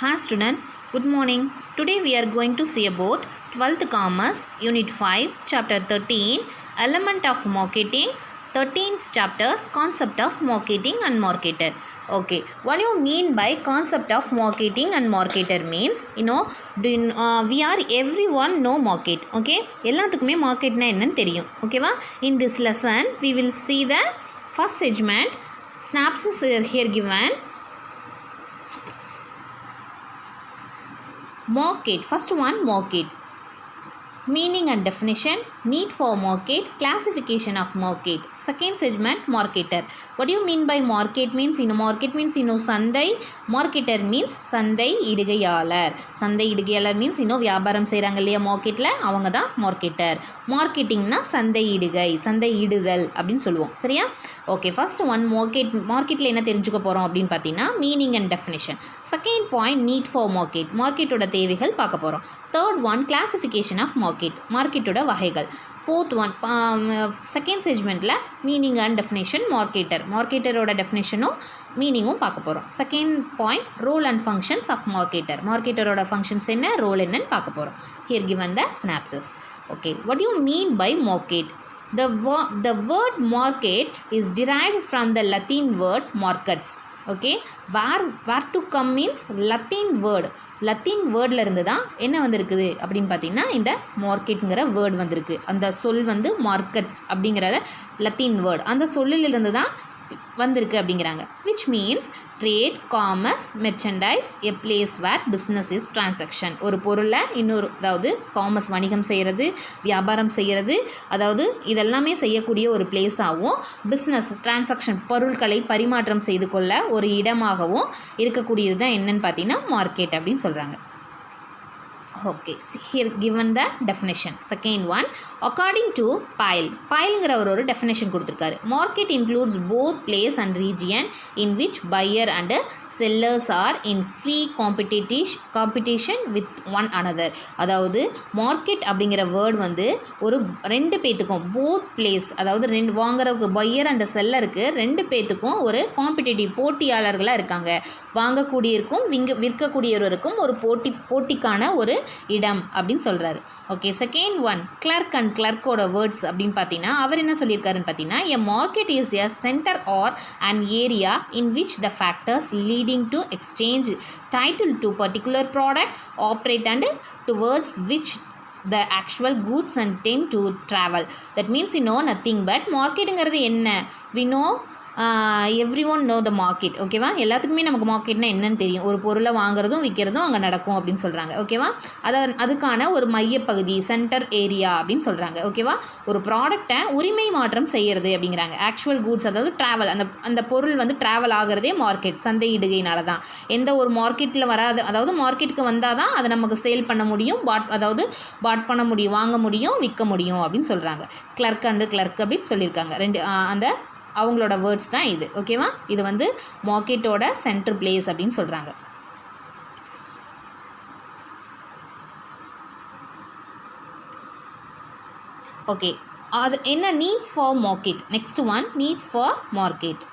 Hi student, good morning. Today we are going to see about 12th Commerce, Unit 5, Chapter 13, Element of Marketing, 13th Chapter, Concept of Marketing and Marketer. Okay, what do you mean by concept of marketing and marketer means, we are everyone know market, okay? எல்லாத்துக்குமே marketனா என்னன்னு தெரியும், ஓகேவா? In this lesson, we will see the first segment, synopsis here given. Market, first one, market. Meaning and definition, need for market, classification of market. Second segment, marketer. What do you mean by market means? Market means சந்தை. Marketer means சந்தை இடுகையாளர். சந்தை இடுகையாளர் means வியாபாரம் செய்கிறாங்க இல்லையா மார்க்கெட்டில், அவங்க தான் marketer. மார்க்கெட்டிங்னா சந்தை இடுகை, சந்தை இடுதல் அப்படின்னு சொல்லுவோம், சரியா? ஓகே, ஃபர்ஸ்ட் ஒன் மார்க்கெட்டில் என்ன தெரிஞ்சுக்க போகிறோம் அப்படின்னு பார்த்தீங்கன்னா meaning and definition. Second point, need for market, மார்க்கெட்டோட தேவைகள் பார்க்க போகிறோம். தேர்ட் ஒன், கிளாசிஃபிகேஷன் ஆஃப் மார்க்கெட்டோட வகைகள். ஃபோர்த் ஒன், செகண்ட் செக்மெண்ட்டில் மீனிங் அண்ட் டெஃபினேஷன், மார்க்கெட்டரோட டெஃபினேஷனும் மீனிங்கும் பார்க்க போகிறோம். Second point, role and functions of மார்க்கெட்டரோட ஃபங்க்ஷன்ஸ் என்ன, ரோல் என்னன்னு பார்க்க போகிறோம். Here given the synopsis. Okay, what do you mean by market? The word market is derived from the Latin word markets. Okay, where to come means Latin வேர்டில் இருந்து தான் என்ன வந்திருக்குது அப்படின்னு பார்த்தீங்கன்னா இந்த மார்க்கெட்டுங்கிற வேர்டு வந்திருக்கு. அந்த சொல் வந்து மார்க்கெட்ஸ் அப்படிங்கிற லத்தீன் வேர்டு, அந்த சொல்லிலிருந்து தான் வந்திருக்கு அப்படிங்கிறாங்க. Which means trade, commerce, merchandise, a place where business is transaction. ஒரு பொருளை இன்னொரு, அதாவது காமர்ஸ் வணிகம் செய்கிறது, வியாபாரம் செய்கிறது, அதாவது இதெல்லாமே செய்யக்கூடிய ஒரு பிளேஸாகவும், பிஸ்னஸ் டிரான்சாக்ஷன் பொருட்களை பரிமாற்றம் செய்து கொள்ள ஒரு இடமாகவும் இருக்கக்கூடியது தான் என்னன்னு பார்த்தீங்கன்னா மார்க்கெட் அப்படின்னு சொல்கிறாங்க. Okay, here given the definition. Second one, according to Pyle ஒரு definition கொடுத்திருக்காரு. Market includes both place and region in which buyer and sellers are in free competition with one another. அதாவது மார்க்கெட் அப்படிங்கிற word வந்து ஒரு ரெண்டு பேத்துக்கும், both place, அதாவது வாங்குறவங்க பையர் அண்ட் செல்லருக்கு ரெண்டு பேத்துக்கும் ஒரு காம்படிட்டிவ் போட்டியாளர்களாக இருக்காங்க. வாங்கக்கூடியவருக்கும் விற்கக்கூடியவருக்கும் ஒரு போட்டிக்கான ஒரு இடம் அப்படின்னு சொல்கிறாரு. Okay, second one, Clark and கிளர்க்கோட வேர்ட்ஸ் அப்படின்னு பார்த்தீங்கன்னா அவர் என்ன சொல்லியிருக்காருன்னு பார்த்தீங்கன்னா, a market is a center or an area in which the factors leading to exchange title to particular product operate and towards which the actual goods and tend to travel. That means nothing but மார்க்கெட்டுங்கிறது என்ன, we know every one no the market. ஓகேவா, எல்லாத்துக்குமே நமக்கு மார்க்கெட்னா என்னன்னு தெரியும். ஒரு பொருளை வாங்குறதும் விற்கிறதும் அங்கே நடக்கும் அப்படின்னு சொல்கிறாங்க. ஓகேவா, அதுக்கான ஒரு மையப்பகுதி, சென்டர் ஏரியா அப்படின்னு சொல்கிறாங்க. ஓகேவா, ஒரு ப்ராடக்டை உரிமை மாற்றம் செய்கிறது அப்படிங்கிறாங்க. ஆக்சுவல் கூட்ஸ், அதாவது ட்ராவல், அந்த பொருள் வந்து ட்ராவல் ஆகிறதே மார்க்கெட், சந்தை இடுகையினால தான். எந்த ஒரு மார்க்கெட்டில் வராது, அதாவது மார்க்கெட்டுக்கு வந்தால் தான் அதை நமக்கு சேல் பண்ண முடியும், பாட் பண்ண முடியும், வாங்க முடியும், விற்க முடியும் அப்படின்னு சொல்கிறாங்க. கிளர்க் அண்டு கிளர்க் அப்படின்னு சொல்லியிருக்காங்க. ரெண்டு அந்த அவங்களோட வேர்ட்ஸ் தான் இது. ஓகேவா, இது வந்து மார்க்கெட்டோட சென்டர் பிளேஸ் அப்படின்னு சொல்கிறாங்க. ஓகே, அது என்ன, needs for market. Next one, needs for market.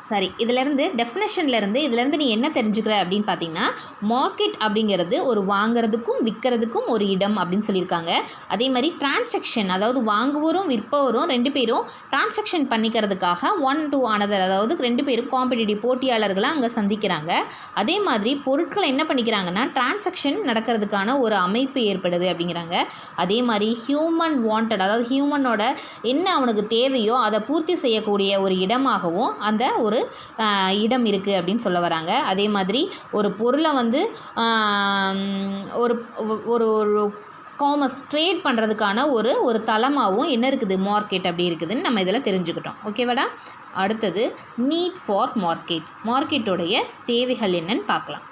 சரி, இதிலேருந்து டெஃபினேஷன்லேருந்து இதிலேருந்து நீ என்ன தெரிஞ்சுக்கிற அப்படின்னு பார்த்தீங்கன்னா, மார்க்கெட் அப்படிங்கிறது ஒரு வாங்கிறதுக்கும் விற்கிறதுக்கும் ஒரு இடம் அப்படின்னு சொல்லியிருக்காங்க. அதே மாதிரி டிரான்சாக்ஷன், அதாவது வாங்குவோரும் விற்பவரும் ரெண்டு பேரும் டிரான்சாக்ஷன் பண்ணிக்கிறதுக்காக ஒன் டு அனதர், அதாவது ரெண்டு பேரும் காம்படிட்டிவ் போட்டியாளர்களை அங்கே சந்திக்கிறாங்க. அதே மாதிரி பொருட்களை என்ன பண்ணிக்கிறாங்கன்னா டிரான்சாக்ஷன் நடக்கிறதுக்கான ஒரு அமைப்பு ஏற்படுது அப்படிங்கிறாங்க. அதே மாதிரி ஹியூமன் வாண்டட், அதாவது ஹியூமனோட என்ன அவனுக்கு தேவையோ அதை பூர்த்தி செய்யக்கூடிய ஒரு இடமாகவும் அந்த ஒரு இடம் இருக்குது அப்படின்னு சொல்ல வராங்க. அதே மாதிரி ஒரு பொருளை வந்து ஒரு ஒரு காமர்ஸ் ட்ரேட் பண்ணுறதுக்கான ஒரு தளமாகவும் என்ன இருக்குது, மார்க்கெட் அப்படி இருக்குதுன்னு நம்ம இதில் தெரிஞ்சுக்கிட்டோம். ஓகேவாடா, அடுத்தது நீட் ஃபார் மார்க்கெட், மார்க்கெட்டோடைய தேவைகள் என்னன்னு பார்க்கலாம்.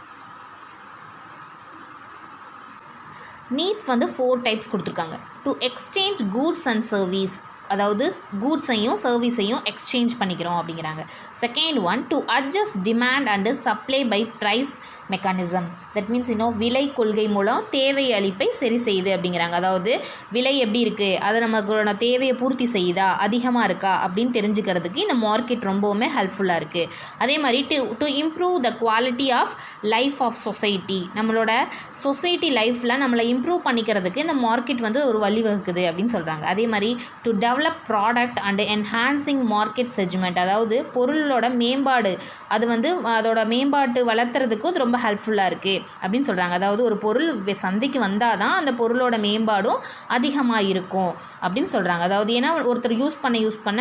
நீட்ஸ் வந்து 4 டைப்ஸ் கொடுத்துருக்காங்க. To exchange goods and service, அதாவது கூட்ஸையும் சர்வீஸையும் எக்ஸ்சேஞ்ச் பண்ணிக்கிறோம் அப்படிங்கிறாங்க. Second one, to adjust demand and supply by price mechanism. That means விலை கொள்கை மூலம் தேவை அளிப்பை சரி செய்யுது அப்படிங்கிறாங்க. அதாவது விலை எப்படி இருக்குது, அதை நமக்கு தேவையை பூர்த்தி செய்யுதா, அதிகமாக இருக்கா அப்படின்னு தெரிஞ்சுக்கிறதுக்கு இந்த மார்க்கெட் ரொம்பவுமே ஹெல்ப்ஃபுல்லாக இருக்குது. அதே மாதிரி to improve the quality of life of society, நம்மளோட சொசைட்டி லைஃப்பில் நம்மளை இம்ப்ரூவ் பண்ணிக்கிறதுக்கு இந்த மார்க்கெட் ஒரு வழிவகுக்குது அப்படின்னு சொல்கிறாங்க. அதே மாதிரி to develop product and enhancing market segment, அதாவது பொருளோட மேம்பாடு, அது அதோட மேம்பாட்டு வளர்த்துறதுக்கும் அது ரொம்ப ஹெல்ப்ஃபுல்லாக இருக்குது அப்படின்னு சொல்கிறாங்க. அதாவது ஒரு பொருள் சந்தைக்கு வந்தால் தான் அந்த பொருளோட மேம்பாடும் அதிகமாக இருக்கும் அப்படின்னு சொல்கிறாங்க. அதாவது ஏன்னா ஒருத்தர் யூஸ் பண்ண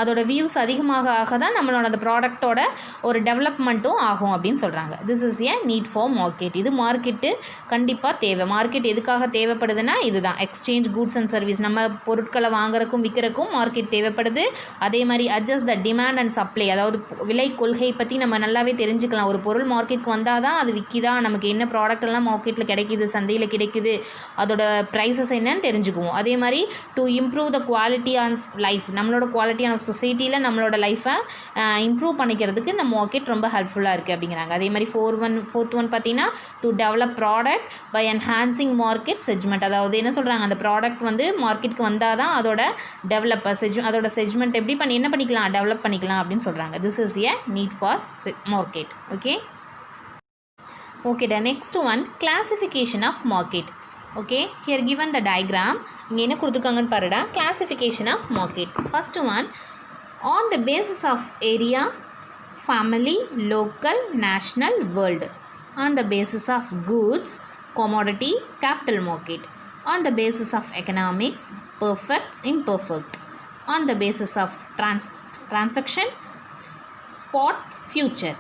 அதோட வியூஸ் அதிகமாக ஆக தான் நம்மளோட அந்த ப்ராடக்டோட ஒரு டெவலப்மெண்ட்டும் ஆகும் அப்படின்னு சொல்கிறாங்க. This is A NEET for market. இது மார்க்கெட்டு கண்டிப்பாக தேவை. மார்க்கெட் எதுக்காக தேவைப்படுதுன்னா இதுதான், எக்ஸ்சேஞ்ச் கூட்ஸ் அண்ட் சர்வீஸ், நம்ம பொருட்களை வாங்குறதுக்கும் விற்கிறக்கும் மார்க்கெட் தேவைப்படுது. அதே மாதிரி adjust the demand and supply, அதாவது விலை கொள்கை பற்றி நம்ம நல்லாவே தெரிஞ்சுக்கலாம். ஒரு பொருள் மார்க்கெட்டுக்கு வந்தால் தான் அது விற்கிதா, நமக்கு என்ன ப்ராடக்ட் எல்லாம் மார்க்கெட்டில் கிடைக்கிது, சந்தையில் கிடைக்குது, அதோட ப்ரைஸஸ் என்னன்னு தெரிஞ்சுக்குவோம். அதே மாதிரி to improve the quality of life, நம்மளோட குவாலிட்டி ஆஃப் சொசைட்டியில் நம்மளோட லைஃப்பை இம்ப்ரூவ் பண்ணிக்கிறதுக்கு இந்த மார்க்கெட் ரொம்ப ஹெல்ப்ஃபுல்லாக இருக்குது அப்படிங்கிறாங்க. அதே மாதிரி ஃபோர்த் ஒன் பார்த்தீங்கன்னா to develop product by enhancing market segment, அதாவது என்ன சொல்கிறாங்க, அந்த ப்ராடக்ட் மார்க்கெட்டுக்கு வந்தால் தான் அதோட அதோட செக்மெண்ட் என்ன பண்ணிக்கலாம், டெவலப் பண்ணிக்கலாம் அப்படின்னு சொல்கிறாங்க. This is A NEET for market. Okay, the next one, classification of market. Okay, here given the diagram, இங்கே என்ன கொடுத்துருக்காங்கன்னு பாருடா, classification of market. First one, on the basis of area, family, local, national, world. On the basis of goods, commodity, capital market. On the basis of economics, perfect, imperfect. On the basis of transaction, spot, future.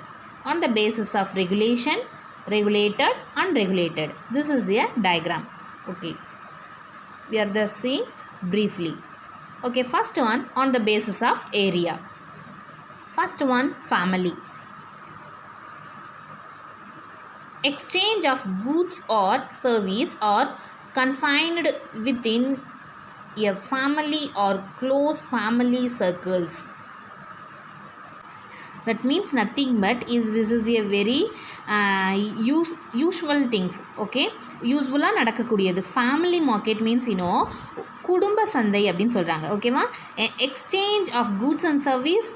On the basis of regulation, regulated, unregulated. This is a diagram. Okay, we are just seeing briefly. Okay, first one, on the basis of area. First one, family. Exchange of goods or service are confined within a family or close family circles. That means nothing but this is a very usual things. Okay, யூஸ்ஃபுல்லாக நடக்கக்கூடியது. Family market means குடும்ப சந்தை அப்படின்னு சொல்கிறாங்க. ஓகேவா, exchange of goods and service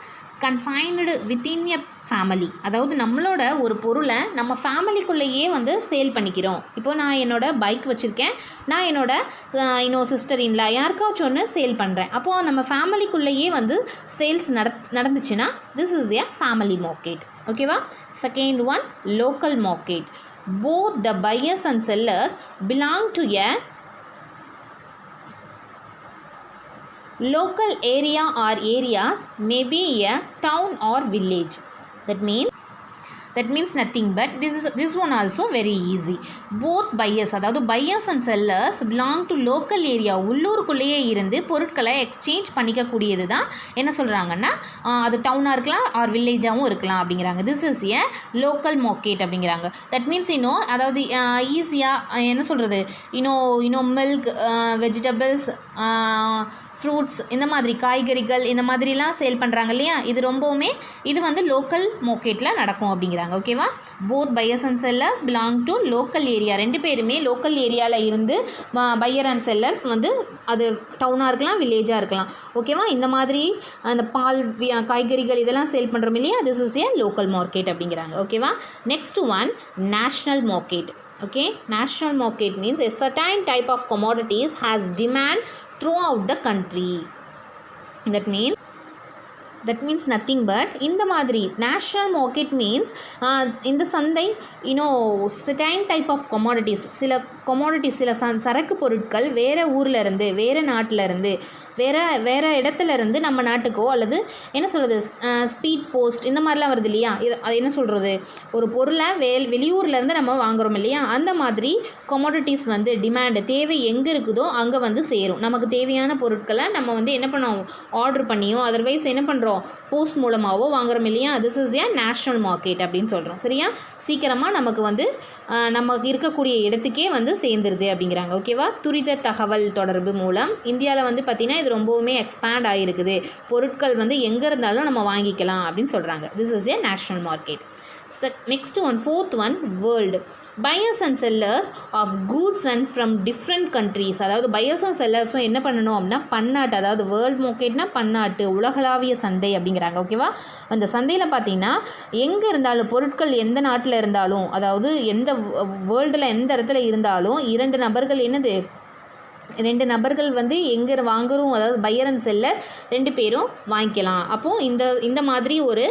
confined within a family, அதாவது நம்மளோட ஒரு பொருளை நம்ம ஃபேமிலிக்குள்ளேயே சேல் பண்ணிக்கிறோம். இப்போது நான் என்னோடய பைக் வச்சுருக்கேன், நான் என்னோட சிஸ்டர் இன்லா யாருக்காச்சும் ஒன்று சேல் பண்ணுறேன். அப்போது நம்ம ஃபேமிலிக்குள்ளேயே சேல்ஸ் நடந்துச்சுன்னா this is a family market. ஓகேவா. Second one, local market. Both the buyers and sellers belong to a local area or areas, may be a town or village. That means nothing but this one also very easy. Both buyers, அதாவது buyers and sellers belong to local area, உள்ளூருக்குள்ளேயே இருந்து பொருட்களை exchange பண்ணிக்கக்கூடியது தான் என்ன சொல்கிறாங்கன்னா அது டவுனாக இருக்கலாம் R வில்லேஜாகவும் இருக்கலாம் அப்படிங்கிறாங்க. This is A local market அப்படிங்கிறாங்க. தட் மீன்ஸ் அதாவது ஈஸியாக என்ன சொல்கிறது மில்க், வெஜிடபிள்ஸ், ஃப்ரூட்ஸ், இந்த மாதிரி காய்கறிகள் இந்த மாதிரிலாம் சேல் பண்ணுறாங்க இல்லையா, இது ரொம்பவுமே இது லோக்கல் மார்க்கெட்டில் நடக்கும் அப்படிங்கிறாங்க. ஓகேவா. Both buyers and sellers belong to local area, ரெண்டு பேருமே லோக்கல் ஏரியாவில் இருந்து பையர் அண்ட் செல்லர்ஸ் அது டவுனாக இருக்கலாம் வில்லேஜாக இருக்கலாம். ஓகேவா. இந்த மாதிரி அந்த பால், காய்கறிகள் இதெல்லாம் சேல் பண்ணுறோம் இல்லையா, this is A local market அப்படிங்கிறாங்க. ஓகேவா. Next one, national market. Okay, national market means a certain type of commodities has demand throughout the country. That means nothing but இந்த மாதிரி national market means இந்த சந்தை certain type of commodities, சில commodities, சில சரக்கு பொருட்கள் வேறு ஊரில் இருந்து, வேறு நாட்டில் இருந்து, வேறு இடத்துல இருந்து நம்ம நாட்டுக்கோ அல்லது என்ன சொல்கிறது ஸ்பீட் போஸ்ட் இந்த மாதிரிலாம் வருது இல்லையா, அது என்ன சொல்கிறது ஒரு பொருளை வெளியூர்லேருந்து நம்ம வாங்குகிறோம் இல்லையா, அந்த மாதிரி commodities டிமாண்டு தேவை எங்கே இருக்குதோ அங்கே சேரும். நமக்கு தேவையான பொருட்களை நம்ம என்ன பண்ணோம் ஆர்டர் பண்ணியோ அதர்வைஸ் என்ன பண்ணுறோம் போஸ்ட் மூலமாகவோ வாங்குறோம் இல்லையா, this is A national market அப்படின்னு சொல்கிறோம். சரியா, சீக்கிரமாக நமக்கு நமக்கு இருக்கக்கூடிய இடத்துக்கே சேர்ந்துருது அப்படிங்கிறாங்க. ஓகேவா. துரித தகவல் தொடர்பு மூலம் இந்தியாவில் பார்த்திங்கன்னா இது ரொம்பவுமே எக்ஸ்பேண்ட் ஆகிருக்குது. பொருட்கள் எங்கே இருந்தாலும் நம்ம வாங்கிக்கலாம் அப்படின்னு சொல்கிறாங்க. This is A national market. Next one, fourth one, world. Buyers and sellers of goods and from different countries. அதாவது பையர்ஸும் செல்லர்ஸும் என்ன பண்ணணும் அப்படின்னா பன்னாட்டு, அதாவது வேர்ல்டு மார்க்கெட்னா பன்னாட்டு, உலகளாவிய சந்தை அப்படிங்கிறாங்க. ஓகேவா? அந்த சந்தையில் பார்த்தீங்கன்னா எங்கே இருந்தாலும் பொருட்கள் எந்த நாட்டில் இருந்தாலும், அதாவது எந்த வேர்ல்டில் எந்த இடத்துல இருந்தாலும் இரண்டு நபர்கள் வந்து எங்கே வாங்குறோம், அதாவது பையர் அண்ட் செல்லர் ரெண்டு பேரும் வாங்கிக்கலாம். அப்போது இந்த மாதிரி ஒரு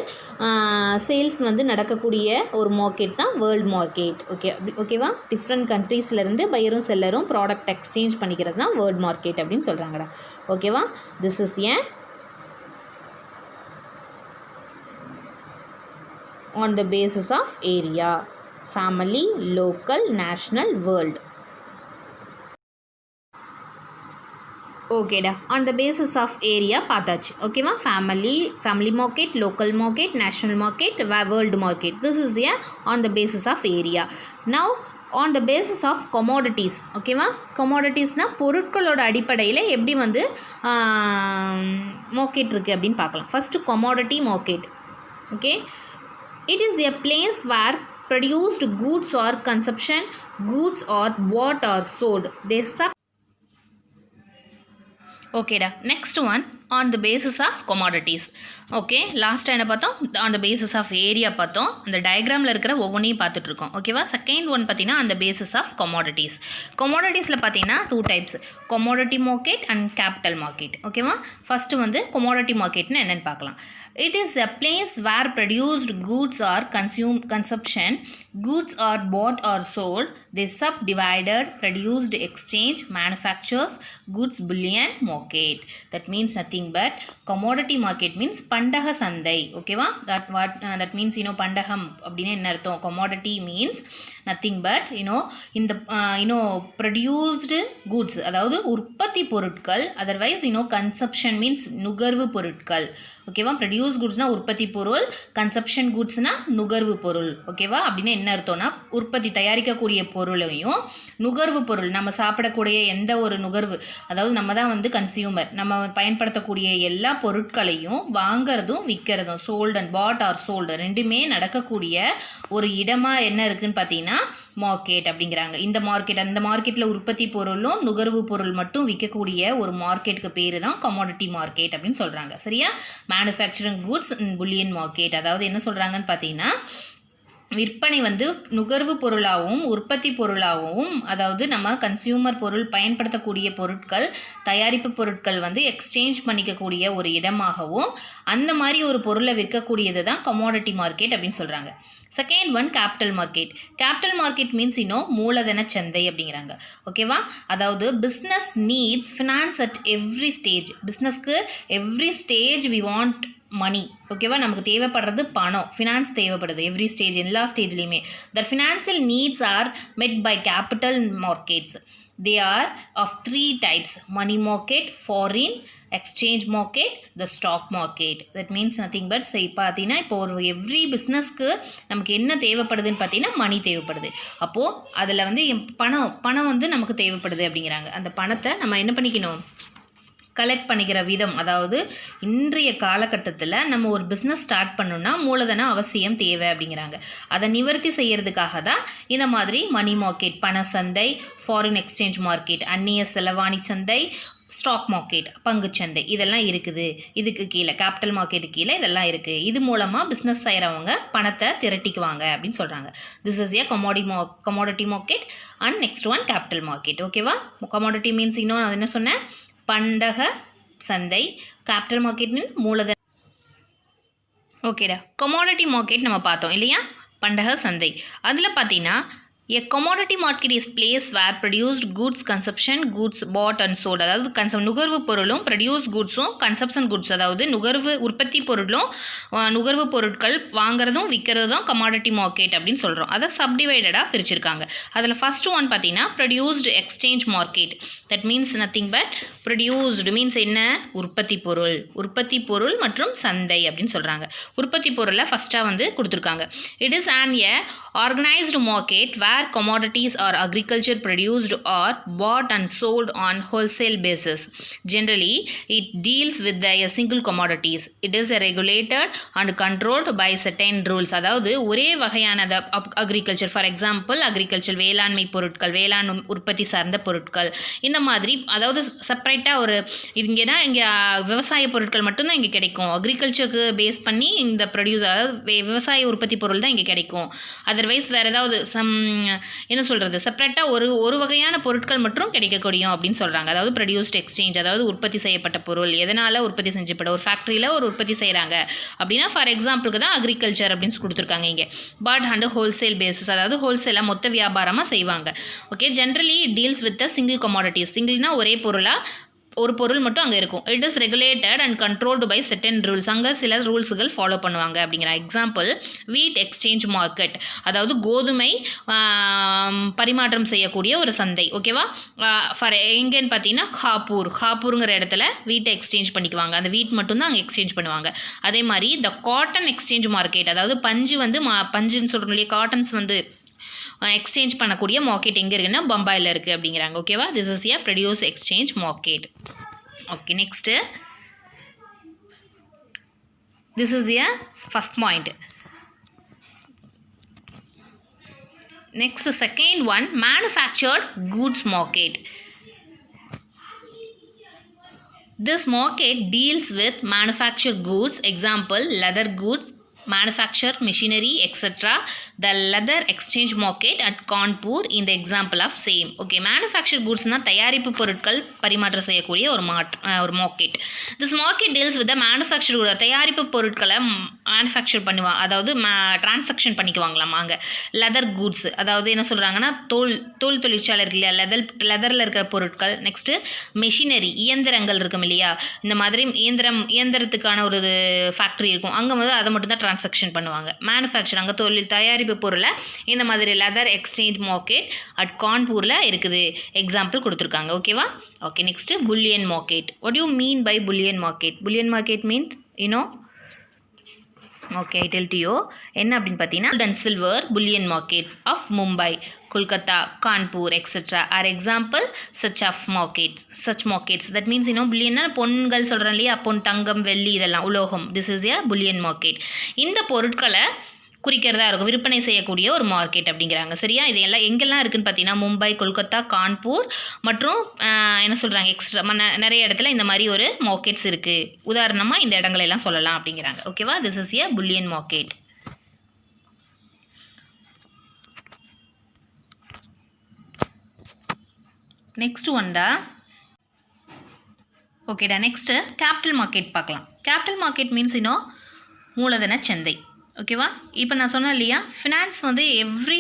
சேல்ஸ் வந்து நடக்கக்கூடிய ஒரு மார்க்கெட் தான் வேர்ல்டு மார்க்கெட். ஓகேவா? டிஃப்ரெண்ட் கண்ட்ரீஸ்லேருந்து பையரும் செல்லரும் ப்ராடக்ட் எக்ஸ்சேஞ்ச் பண்ணிக்கிறது தான் வேர்ல்டு மார்க்கெட் அப்படின்னு சொல்கிறாங்கடா. ஓகேவா? This is on the basis of area, family, local, national, world. ஓகேடா, on the basis of area பார்த்தாச்சு. ஓகேவா? Family market, local market, national market, world market. This is on the basis of area. Now on the basis of commodities. ஓகேவா? கொமாடிட்டிஸ்னால் பொருட்களோட அடிப்படையில் எப்படி வந்து market இருக்குது அப்படின்னு பார்க்கலாம். First commodity market. Okay, it is a place where produced goods or consumption goods are bought or sold. They ஓகேடா, next one on the basis of commodities. Okay, last என்ன பார்த்தோம்? On the basis of area பார்த்தோம். அந்த டயக்ராமில் இருக்கிற ஒவ்வொன்றையும் பார்த்துட்ருக்கோம். ஓகேவா? Second one பார்த்தீங்கன்னா அந்த பேசிஸ் ஆஃப் கொமாடிட்டிஸ். கொமாடிட்டிஸில் பார்த்தீங்கன்னா 2 types, commodity market and capital market. ஓகேவா? ஃபஸ்ட்டு வந்து கொமாடிட்டி மார்க்கெட்னு என்னென்னு பார்க்கலாம். It is a place where produced goods are consumption goods are bought or sold. They subdivided, produced, exchange, manufactures, goods, bullion, market. That means nothing but commodity market means பண்டக சந்தை. ஓகேவா? that means பண்டகம் அப்படின்னா என்ன அர்த்தம்? commodity means nothing but இந்த produced goods, அதாவது உற்பத்தி பொருட்கள். otherwise consumption means நுகர்வு பொருட்கள். ஓகேவா? ப்ரொடியூஸ் குட்ஸ்னால் உற்பத்தி பொருள், கன்சப்ஷன் குட்ஸ்னால் நுகர்வு பொருள். ஓகேவா? அப்படின்னு என்ன அர்த்தம்னா உற்பத்தி தயாரிக்கக்கூடிய பொருளையும் நுகர்வு பொருள், நம்ம சாப்பிடக்கூடிய எந்த ஒரு நுகர்வு, அதாவது நம்ம தான் வந்து கன்சியூமர், நம்ம பயன்படுத்தக்கூடிய எல்லா பொருட்களையும் வாங்கிறதும் விற்கிறதும், sold and bought or sold ரெண்டுமே நடக்கக்கூடிய ஒரு இடமாக என்ன இருக்குதுன்னு பார்த்தீங்கன்னா மார்க்கெட் அப்படிங்கிறாங்க. இந்த மார்க்கெட், அந்த மார்க்கெட்டில் உற்பத்தி பொருளும் நுகர்வு பொருள் மட்டும் விற்கக்கூடிய ஒரு மார்க்கெட்டுக்கு பேர் தான் கமாடிட்டி மார்க்கெட் அப்படின்னு சொல்கிறாங்க. சரியா? Manufacturing goods and bullion market. அதாவது என்ன சொல்கிறாங்கன்னு பார்த்தீங்கன்னா விற்பனை வந்து நுகர்வு பொருளாகவும் உற்பத்தி பொருளாகவும், அதாவது நம்ம கன்சியூமர் பொருள் பயன்படுத்தக்கூடிய பொருட்கள், தயாரிப்பு பொருட்கள் வந்து எக்ஸ்சேஞ்ச் பண்ணிக்கக்கூடிய ஒரு இடமாகவும் அந்த மாதிரி ஒரு பொருளை விற்கக்கூடியது தான் கமாடிட்டி மார்க்கெட் அப்படின்னு சொல்கிறாங்க. Second one capital market. Capital market means மூலதன சந்தை அப்படிங்கிறாங்க. ஓகேவா? அதாவது business needs finance at every stage. பிஸ்னஸ்க்கு every stage we want money. ஓகேவா? நமக்கு தேவைப்படுறது பணம், ஃபினான்ஸ் தேவைப்படுது எவ்ரி ஸ்டேஜ், எல்லா ஸ்டேஜ்லேயுமே. The financial needs are met by capital markets. They are of 3 types: money market, foreign exchange market, the stock market. That means nothing but பார்த்தீங்கன்னா இப்போ ஒரு எவ்ரி பிஸ்னஸ்க்கு நமக்கு என்ன தேவைப்படுதுன்னு பார்த்தீங்கன்னா மணி தேவைப்படுது. அப்போது அதில் வந்து பணம் வந்து நமக்கு தேவைப்படுது அப்படிங்கிறாங்க. அந்த பணத்தை நம்ம என்ன பண்ணிக்கணும்? கலெக்ட் பண்ணிக்கிற விதம். அதாவது இன்றைய காலகட்டத்தில் நம்ம ஒரு பிஸ்னஸ் ஸ்டார்ட் பண்ணணும்னா மூலதனம் அவசியம் தேவை அப்படிங்கிறாங்க. அதை நிவர்த்தி செய்கிறதுக்காக தான் இந்த மாதிரி மணி மார்க்கெட், பண சந்தை, ஃபாரின் எக்ஸ்சேஞ்ச் மார்க்கெட், அந்நிய செலவாணி சந்தை, ஸ்டாக் மார்க்கெட், பங்குச்சந்தை, இதெல்லாம் இருக்குது. இதுக்கு கீழே கேபிட்டல் மார்க்கெட்டுக்கு கீழே இதெல்லாம் இருக்குது. இது மூலமாக பிஸ்னஸ் செய்கிறவங்க பணத்தை திரட்டிக்குவாங்க அப்படின்னு சொல்கிறாங்க. This is A commodity market and next one capital market. ஓகேவா? கமாடிட்டி மீன்ஸ் நான் என்ன சொன்னேன்? பண்டக சந்தை. கேபிட்டல் மார்க்கெட்னு மூலதன. ஓகேடா, கமாடிட்டி மார்க்கெட் நம்ம பார்த்தோம் இல்லையா? பண்டக சந்தை. அதில் பார்த்தீங்கன்னா A commodity market is place where produced goods, consumption goods bought and sold. அதாவது நுகர்வு பொருளும் produced goodsம் consumption goods, அதாவது நுகர்வு உற்பத்தி பொருளும் நுகர்வு பொருட்கள் வாங்குறதும் விற்கிறதும் commodity market அப்படின்னு சொல்கிறோம். அதை சப்டிவைடடாக பிரிச்சிருக்காங்க. அதில் ஃபர்ஸ்ட் ஒன் பார்த்தீங்கன்னா produced exchange market. that means nothing but produced means என்ன? உற்பத்தி பொருள் மற்றும் சந்தை அப்படின்னு சொல்கிறாங்க. உற்பத்தி பொருளை ஃபஸ்ட்டாக வந்து கொடுத்துருக்காங்க. It is an organized market where where commodities or agriculture produced or bought and sold on wholesale basis. Generally, it deals with a single commodities. It is regulated and controlled by certain rules. அதாவது ஒரே வகையான agriculture, for example agriculture வேளாண்மை பொருட்கள், வேளாண் உற்பத்தி சார்ந்த பொருட்கள், இந்த மாதிரி. அதாவது செப்பரேட்டாக ஒரு இங்கேனா இங்கே விவசாய பொருட்கள் மட்டும்தான் இங்கே கிடைக்கும். அக்ரிகல்ச்சருக்கு பேஸ் பண்ணி இந்த ப்ரொடியூஸ், அதாவது விவசாய உற்பத்தி பொருள் தான் இங்கே கிடைக்கும். அதர்வைஸ் வேறு ஏதாவது என்ன சொல்கிறது, செப்பரேட்டாக ஒரு வகையான பொருட்கள் மட்டும் கிடைக்கக்கூடியும் அப்படின்னு சொல்கிறாங்க. அதாவது ப்ரொடியூஸ்ட் எக்ஸ்சேஞ்ச், அதாவது உற்பத்தி செய்யப்பட்ட பொருள் எதனால் உற்பத்தி செஞ்சப்பட்ட, ஒரு ஃபேக்ட்ரியில் ஒரு உற்பத்தி செய்கிறாங்க அப்படின்னா ஃபார் எக்ஸாம்பிளுக்கு தான் அக்ரிகல்ச்சர் அப்படின்னு கொடுத்துருக்காங்க இங்கே. பட் அண்ட் ஹோல்சேல் பேசிஸ், அதாவது ஹோல்சேலாக மொத்த வியாபாரமாக செய்வாங்க. Okay, generally deals with a single commodities. சிங்கிள்னா ஒரே பொருளாக ஒரு பொருள் மட்டும் அங்கே இருக்கும். It is regulated and controlled by certain rules. அங்கே சில ரூல்ஸுகள் ஃபாலோ பண்ணுவாங்க அப்படிங்கிற. எக்ஸாம்பிள் வீட் எக்ஸ்சேஞ்ச் மார்க்கெட், அதாவது கோதுமை பரிமாற்றம் செய்யக்கூடிய ஒரு சந்தை. ஓகேவா, ஃபார் எங்கேன்னு பார்த்தீங்கன்னா காப்பூருங்கிற இடத்துல வீட்டை எக்ஸ்சேஞ்ச் பண்ணிக்குவாங்க. அந்த வீட் மட்டும்தான் அங்கே எக்ஸ்சேஞ்ச் பண்ணுவாங்க. அதே மாதிரி த காட்டன் எக்ஸ்சேஞ்ச் மார்க்கெட், அதாவது பஞ்சு வந்து பஞ்சுன்னு சொல்கிறோம் இல்லையா, காட்டன்ஸ் வந்து எக்ஸ்சேஞ்ச் பண்ணக்கூடிய மார்க்கெட் எங்கே இருக்குன்னா பம்பாயில் இருக்குது அப்படிங்கிறாங்க. ஓகேவா, this is A produce exchange market. Okay, next this is A first point. Next second one, manufactured goods market. This market deals with manufactured goods, example leather goods, manufacture machinery, etc. The leather exchange market at Kanpur in the example of same. Okay, manufactured goods na தயாரிப்பு பொருட்கள் பரிமாற்றம் செய்யக்கூடிய ஒரு market. This market deals with the manufactured goods. தயாரிப்பு பொருட்களை manufacture பண்ணுவாங்க, அதாவது transaction பண்ணிக்குவாங்களாம் அங்கே. லெதர் கூட்ஸ், அதாவது என்ன சொல்கிறாங்கன்னா தோல் தொழிற்சாலை இருக்கு இல்லையா, லெதரில் இருக்கிற பொருட்கள். நெக்ஸ்ட்டு மெஷினரி, இயந்திரங்கள் இருக்கும் இல்லையா, இந்த மாதிரி இயந்திரத்துக்கான ஒரு ஃபேக்ட்ரி இருக்கும், அங்கே வந்து அதை மட்டும் தான் டிரான்சாக்ஷன் பண்ணுவாங்க. மேனுஃபேக்சர் அங்கே தயாரிப்பு பொருளை இந்த மாதிரி லெதர் எக்ஸ்சேஞ்ச் மார்க்கெட் அட் கான்பூரில் இருக்குது. எக்ஸாம்பிள் கொடுத்துருக்காங்க. ஓகேவா, okay. Next bullion market. What you mean by bullion market? Bullion market mean okay, I tell to you. என்ன அப்படின்னு பார்த்தீங்கன்னா, gold and silver bullion markets of Mumbai, Kolkata, Kanpur etcetera are example such markets. That means புல்லியன்னா பொன்கள் சொல்கிறோம் இல்லையா, பொன், தங்கம், வெள்ளி, இதெல்லாம் உலோகம். This is a bullion market. இந்த பொருட்களை குறிக்கிறதா இருக்கும், விற்பனை செய்யக்கூடிய ஒரு மார்க்கெட் அப்படிங்கிறாங்க. சரியா, இது எல்லாம் எங்கெல்லாம் இருக்குதுன்னு பார்த்தீங்கன்னா மும்பை, கொல்கத்தா, கான்பூர் மற்றும் என்ன சொல்கிறாங்க எக்ஸ்ட்ரா நிறைய இடத்துல இந்த மாதிரி ஒரு மார்க்கெட்ஸ் இருக்குது. உதாரணமாக இந்த இடங்களெல்லாம் சொல்லலாம் அப்படிங்கிறாங்க. ஓகேவா, this is a bullion market. Next ஒன்டா, ஓகேடா. நெக்ஸ்ட்டு கேபிட்டல் மார்க்கெட் பார்க்கலாம். கேபிட்டல் மார்க்கெட் மீன்ஸ் மூலதன சந்தை. ஓகேவா, இப்போ நான் சொன்னேன் இல்லையா, ஃபினான்ஸ் வந்து எவ்ரி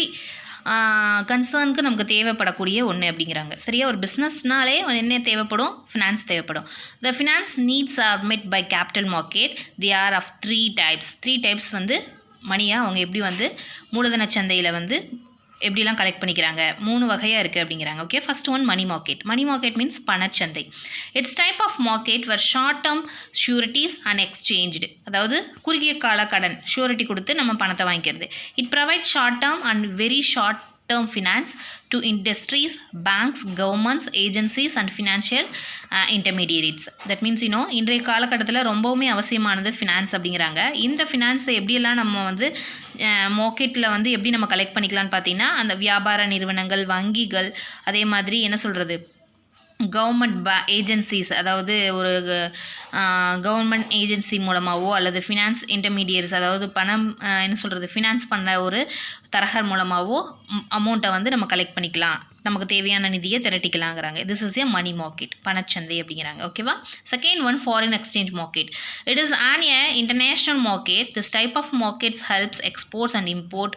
கன்சர்னுக்கு நமக்கு தேவைப்படக்கூடிய ஒன்று அப்படிங்கிறாங்க. சரியா, ஒரு பிஸ்னஸ்னாலே என்ன தேவைப்படும்? ஃபினான்ஸ் தேவைப்படும். The finance needs are met by capital market. There are of three types வந்து மணியாக அவங்க எப்படி வந்து மூலதன சந்தையில் வந்து எப்படிலாம் கலெக்ட் பண்ணிக்கிறாங்க, 3 வகையாக இருக்குது அப்படிங்கிறாங்க. Okay, first one money market. Money market means பணச்சந்தை. It's type of market where short term securities and exchange, அதாவது குறுகிய கால கடன், ஷூரிட்டி கொடுத்து நம்ம பணத்தை வாங்கிக்கிறது. It provide short term and very short term finance to industries, banks, governments, agencies and financial intermediaries. That means இன்றைய காலகட்டத்தில் ரொம்பவுமே அவசியமானது ஃபினான்ஸ் அப்படிங்கிறாங்க. இந்த ஃபினான்ஸை எப்படியெல்லாம் நம்ம வந்து மார்க்கெட்டில் வந்து எப்படி நம்ம கலெக்ட் பண்ணிக்கலான்னு பார்த்தீங்கன்னா, அந்த வியாபார நிறுவனங்கள், வங்கிகள், அதே மாதிரி என்ன சொல்கிறது கவர்மெண்ட் ஏஜென்சிஸ், அதாவது ஒரு கவர்மெண்ட் ஏஜென்சி மூலமாகவோ அல்லது ஃபினான்ஸ் இன்டர்மீடியட்ஸ், அதாவது பணம் என்ன சொல்கிறது ஃபினான்ஸ் பண்ண ஒரு தரகர் மூலமாகவோ அமௌண்ட்டை வந்து நம்ம கலெக்ட் பண்ணிக்கலாம், நமக்கு தேவையான நிதியை திரட்டிக்கலாங்கிறாங்க. This is a money market, பணச்சந்தை அப்படிங்கிறாங்க. ஓகேவா. Second one foreign exchange market. It is an international market. This type of markets helps exports and import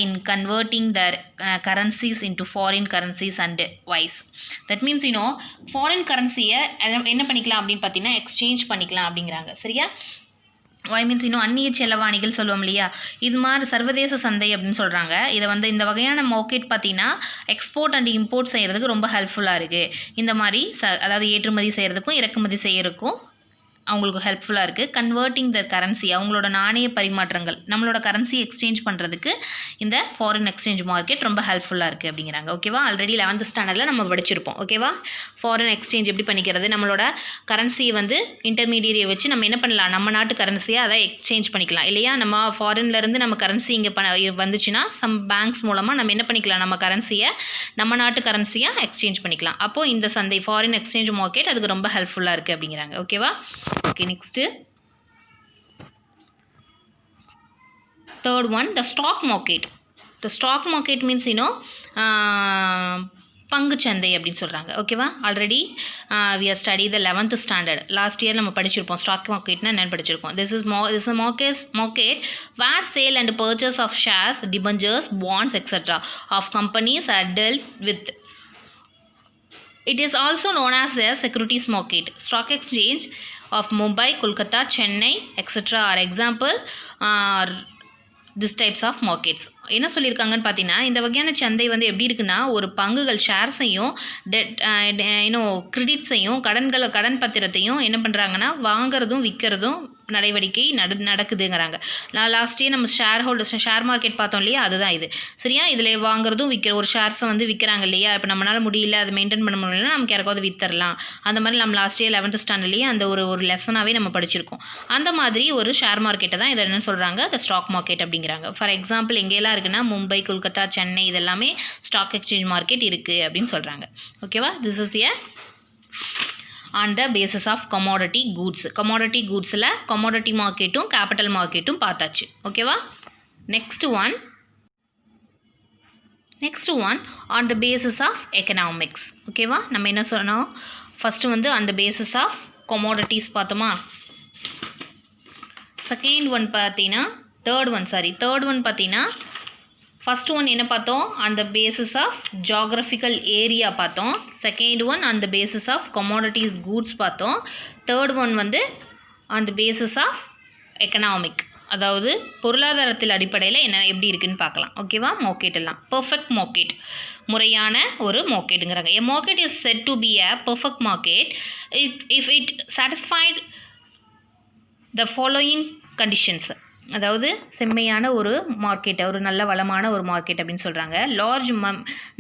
in converting their currencies into foreign currencies and vice. That means foreign கரன்சியை என்ன பண்ணிக்கலாம் அப்படின்னு பார்த்தீங்கன்னா exchange பண்ணிக்கலாம் அப்படிங்கிறாங்க. சரியா, Y means அந்நிய செலவாணிகள் சொல்லுவோம் இல்லையா, இது மாதிரி சர்வதேச சந்தை அப்படின்னு சொல்கிறாங்க. இதை வந்து இந்த வகையான மார்க்கெட் பார்த்தீங்கன்னா எக்ஸ்போர்ட் அண்ட் இம்போர்ட் செய்கிறதுக்கு ரொம்ப ஹெல்ப்ஃபுல்லாக இருக்குது. இந்த மாதிரி அதாவது ஏற்றுமதி செய்கிறதுக்கும் இறக்குமதி செய்கிறதுக்கும் அவங்களுக்கு ஹெல்ப்ஃபுல்லாக இருக்குது. கன்வெர்ட்டிங் த கரன்சி, அவங்களோட நாணய பரிமாற்றங்கள், நம்மளோட கரன்சி எக்ஸ்சேஞ்ச் பண்ணுறதுக்கு இந்த ஃபாரின் எக்ஸ்சேஞ்ச் மார்க்கெட் ரொம்ப ஹெல்ப்ஃபுல்லாக இருக்குது அப்படிங்கிறாங்க. ஓகேவா, ஆல்ரெடி 11th ஸ்டாண்டர்டில் நம்ம படிச்சிருப்போம். ஓகேவா, ஃபாரின் எக்ஸ்சேஞ்ச் எப்படி பண்ணிக்கிறது, நம்மளோட கரன்சியை வந்து இன்டர்மீடியரியை வச்சு நம்ம என்ன பண்ணலாம், நம்ம நாட்டு கரன்சியை அதை எக்ஸ்சேஞ்ச் பண்ணிக்கலாம் இல்லையா. நம்ம ஃபாரின்லேருந்து நம்ம கரன்சி இங்கே வந்துச்சுன்னா சம் பேங்க்ஸ் மூலமாக நம்ம என்ன பண்ணிக்கலாம், நம்ம கரன்சியை நம்ம நாட்டு கரன்சியாக எக்ஸ்சேஞ்ச் பண்ணிக்கலாம். அப்போது இந்த சந்தை ஃபாரின் எக்ஸ்சேஞ்ச் மார்க்கெட் அதுக்கு ரொம்ப ஹெல்ப்ஃபுல்லாக இருக்குது அப்படிங்கிறாங்க. ஓகேவா. Okay, next third one, the stock market. The stock market means பங்கு சந்தை அப்படின்னு சொல்கிறாங்க. ஓகேவா, already we have studied the 11th standard. Last year நம்ம படிச்சிருப்போம் ஸ்டாக் மார்க்கெட்னா என்னென்னு படிச்சிருக்கோம். This is a market where sale and purchase of shares, debentures, bonds etc. of companies are dealt with. It is also known as a securities market. Stock exchange of Mumbai, Kolkata, Chennai, etc. are example this types of markets. என்ன சொல்லியிருக்காங்கன்னு பார்த்தீங்கன்னா, இந்த வகையான சந்தை வந்து எப்படி இருக்குன்னா, ஒரு பங்குகள் ஷேர்ஸையும் கிரெடிட்ஸையும் கடன் பத்திரத்தையும் என்ன பண்ணுறாங்கன்னா வாங்கிறதும் விற்கிறதும் நடவடிக்கை நடக்குதுங்கிறாங்க. லாஸ்ட்டே நம்ம ஷேர் மார்க்கெட் பார்த்தோம் இல்லையா, அதுதான் இது. சரியா, இதில் வாங்குறதும் ஒரு ஷேர்ஸை வந்து விற்கிறாங்க இல்லையா. இப்போ நம்மளால் முடியல, அதை மெயின்டைன் பண்ண முடியலன்னா நமக்கு யாருக்காவது வித்தரலாம். அந்த மாதிரி நம்ம லாஸ்ட்டே 11th ஸ்டாண்டர்ட்லேயே அந்த ஒரு லெசனாகவே நம்ம படிச்சிருக்கோம். அந்த மாதிரி ஒரு ஷேர் மார்க்கெட்டை தான் இதை என்ன சொல்கிறாங்க, த ஸ்டாக் மார்க்கெட் அப்படிங்கிறாங்க. ஃபார் எக்ஸாம்பிள் எங்கேயெல்லாம் இருக்குன்னா, மும்பை, கொல்கத்தா, சென்னை இதெல்லாமே ஸ்டாக் எக்ஸ்சேஞ்ச் மார்க்கெட் இருக்குது அப்படின்னு சொல்கிறாங்க. ஓகேவா, this is A on the basis of commodity goods. commodity goodsல commodity மார்க்கெட்டும் capital மார்க்கெட்டும் பார்த்தாச்சு. ஓகேவா, next one on the basis of economics. ஓகேவா, நம்ம என்ன சொன்னோம், ஃபஸ்ட்டு வந்து on the basis of commodities பார்த்தோமா. செகண்ட் ஒன் பார்த்தீங்கன்னா தேர்ட் ஒன் பார்த்தீங்கன்னா, ஃபஸ்ட் ஒன் என்ன பார்த்தோம், அந்த பேசிஸ் ஆஃப் ஜாகிரபிக்கல் ஏரியா பார்த்தோம். செகண்ட் ஒன் அந்த பேசிஸ் ஆஃப் கமாடிட்டிஸ் கூட்ஸ் பார்த்தோம். தேர்ட் ஒன் வந்து அந்த பேசிஸ் ஆஃப் எக்கனாமிக், அதாவது பொருளாதாரத்தில் அடிப்படையில் எப்படி இருக்குன்னு பார்க்கலாம். ஓகேவா, மார்க்கெட் எல்லாம் பர்ஃபெக்ட் மார்க்கெட், முறையான ஒரு மார்க்கெட்டுங்கிறாங்க. A market is set to be a perfect market if it satisfied the following conditions. அதாவது செம்மையான ஒரு மார்க்கெட், ஒரு நல்ல வளமான ஒரு மார்க்கெட் அப்படின்னு சொல்கிறாங்க. Large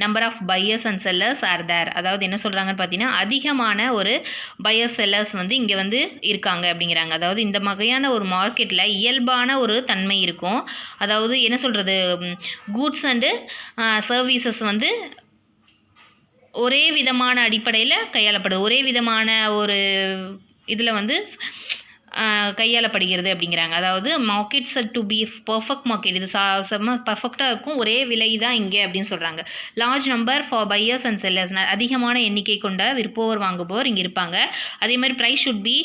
number of buyers and sellers are there. அதாவது என்ன சொல்கிறாங்கன்னு பார்த்தீங்கன்னா, அதிகமான ஒரு பையர்ஸ் செல்லர்ஸ் வந்து இங்கே வந்து இருக்காங்க அப்படிங்கிறாங்க. அதாவது இந்த வகையான ஒரு மார்க்கெட்டில் இயல்பான ஒரு தன்மை இருக்கும். அதாவது என்ன சொல்கிறது, கூட்ஸ் அண்டு சர்வீசஸ் வந்து ஒரே விதமான அடிப்படையில் கையாளப்படுது, ஒரே விதமான ஒரு இதில் வந்து கையாளப்படுகிறது அப்படிங்கிறாங்க. அதாவது market set to B perfect market, இது செம்ம பர்ஃபெக்டாக இருக்கும், ஒரே விலை தான் இங்கே அப்படின்னு சொல்கிறாங்க. Large number for buyers and sellers, அதிகமான எண்ணிக்கை கொண்ட விற்போர் வாங்குபோர் இங்கே இருப்பாங்க. அதே மாதிரி ப்ரைஸ் ஷுட் பி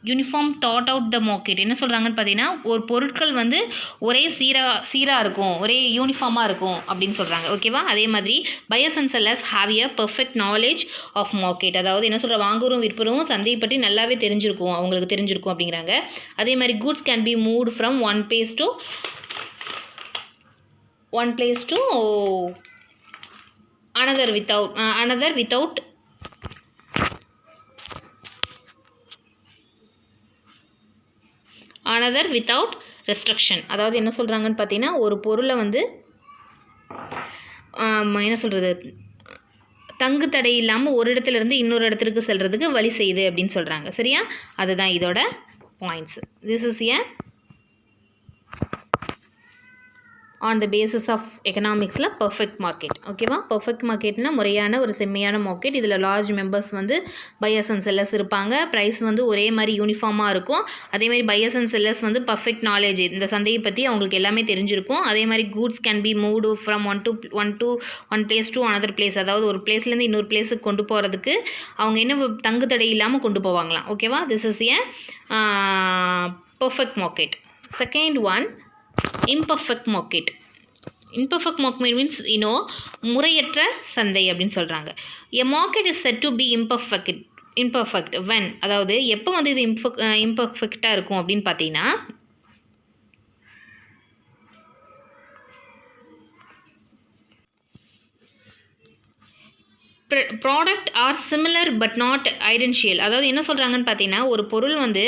யூனிஃபார்ம் தாட் அவுட் த மார்க்கெட். என்ன சொல்கிறாங்கன்னு பார்த்தீங்கன்னா, ஒரு பொருட்கள் வந்து ஒரே சீராக இருக்கும், ஒரே யூனிஃபார்மாக இருக்கும் அப்படின்னு சொல்கிறாங்க. ஓகேவா, அதே மாதிரி buyers and sellers have a perfect knowledge of market. அதாவது என்ன சொல்கிற, வாங்குறோம் விற்பரும் சந்தையை பற்றி நல்லாவே தெரிஞ்சிருக்கும், அவங்களுக்கு தெரிஞ்சிருக்கும் அப்படிங்கிறாங்க. அதே மாதிரி goods can B moved from one place to another without restriction. அதாவது என்ன சொல்கிறாங்கன்னு பார்த்தீங்கன்னா, ஒரு பொருளை வந்து என்ன சொல்கிறது, தங்கு தடை இல்லாமல் ஒரு இடத்துலேருந்து இன்னொரு இடத்துக்கு செல்கிறதுக்கு வழி செய்யுது அப்படின்னு சொல்கிறாங்க. சரியா, அதுதான் இதோட points. This is a on the basis of எக்கனாமிக்ஸில் பர்ஃபெக்ட் மார்க்கெட். ஓகேவா, பர்ஃபெக்ட் மார்க்கெட்னா முறையான ஒரு செம்மையான மார்க்கெட். இதில் லார்ஜ் மெம்பர்ஸ் வந்து பையர்ஸ் அண்ட் செல்லர்ஸ் இருப்பாங்க. ப்ரைஸ் வந்து ஒரே மாதிரி யூனிஃபார்மாக இருக்கும். அதேமாதிரி பையர்ஸ் அண்ட் செல்லர்ஸ் வந்து பர்ஃபெக்ட் நாலேஜ், இந்த சந்தையை பற்றி அவங்களுக்கு எல்லாமே தெரிஞ்சிருக்கும். அதே மாதிரி goods can be moved from one place to another place. அதாவது ஒரு பிளேஸ்லேருந்து இன்னொரு பிளேஸுக்கு கொண்டு போகிறதுக்கு அவங்க என்ன தங்கு தடை இல்லாமல் கொண்டு போவாங்களாம். ஓகேவா, this is a perfect market. Second one imperfect market. Imperfect market means முறையற்ற சந்தை அப்படின்னு சொல்கிறாங்க. A market is set to be imperfect when, அதாவது எப்போ வந்து இது இம்பர்ஃபெக்டாக இருக்கும் அப்படின்னு பார்த்தீங்கன்னா, product are similar but not identical. அதாவது என்ன சொல்கிறாங்கன்னு பார்த்தீங்கன்னா, ஒரு பொருள் வந்து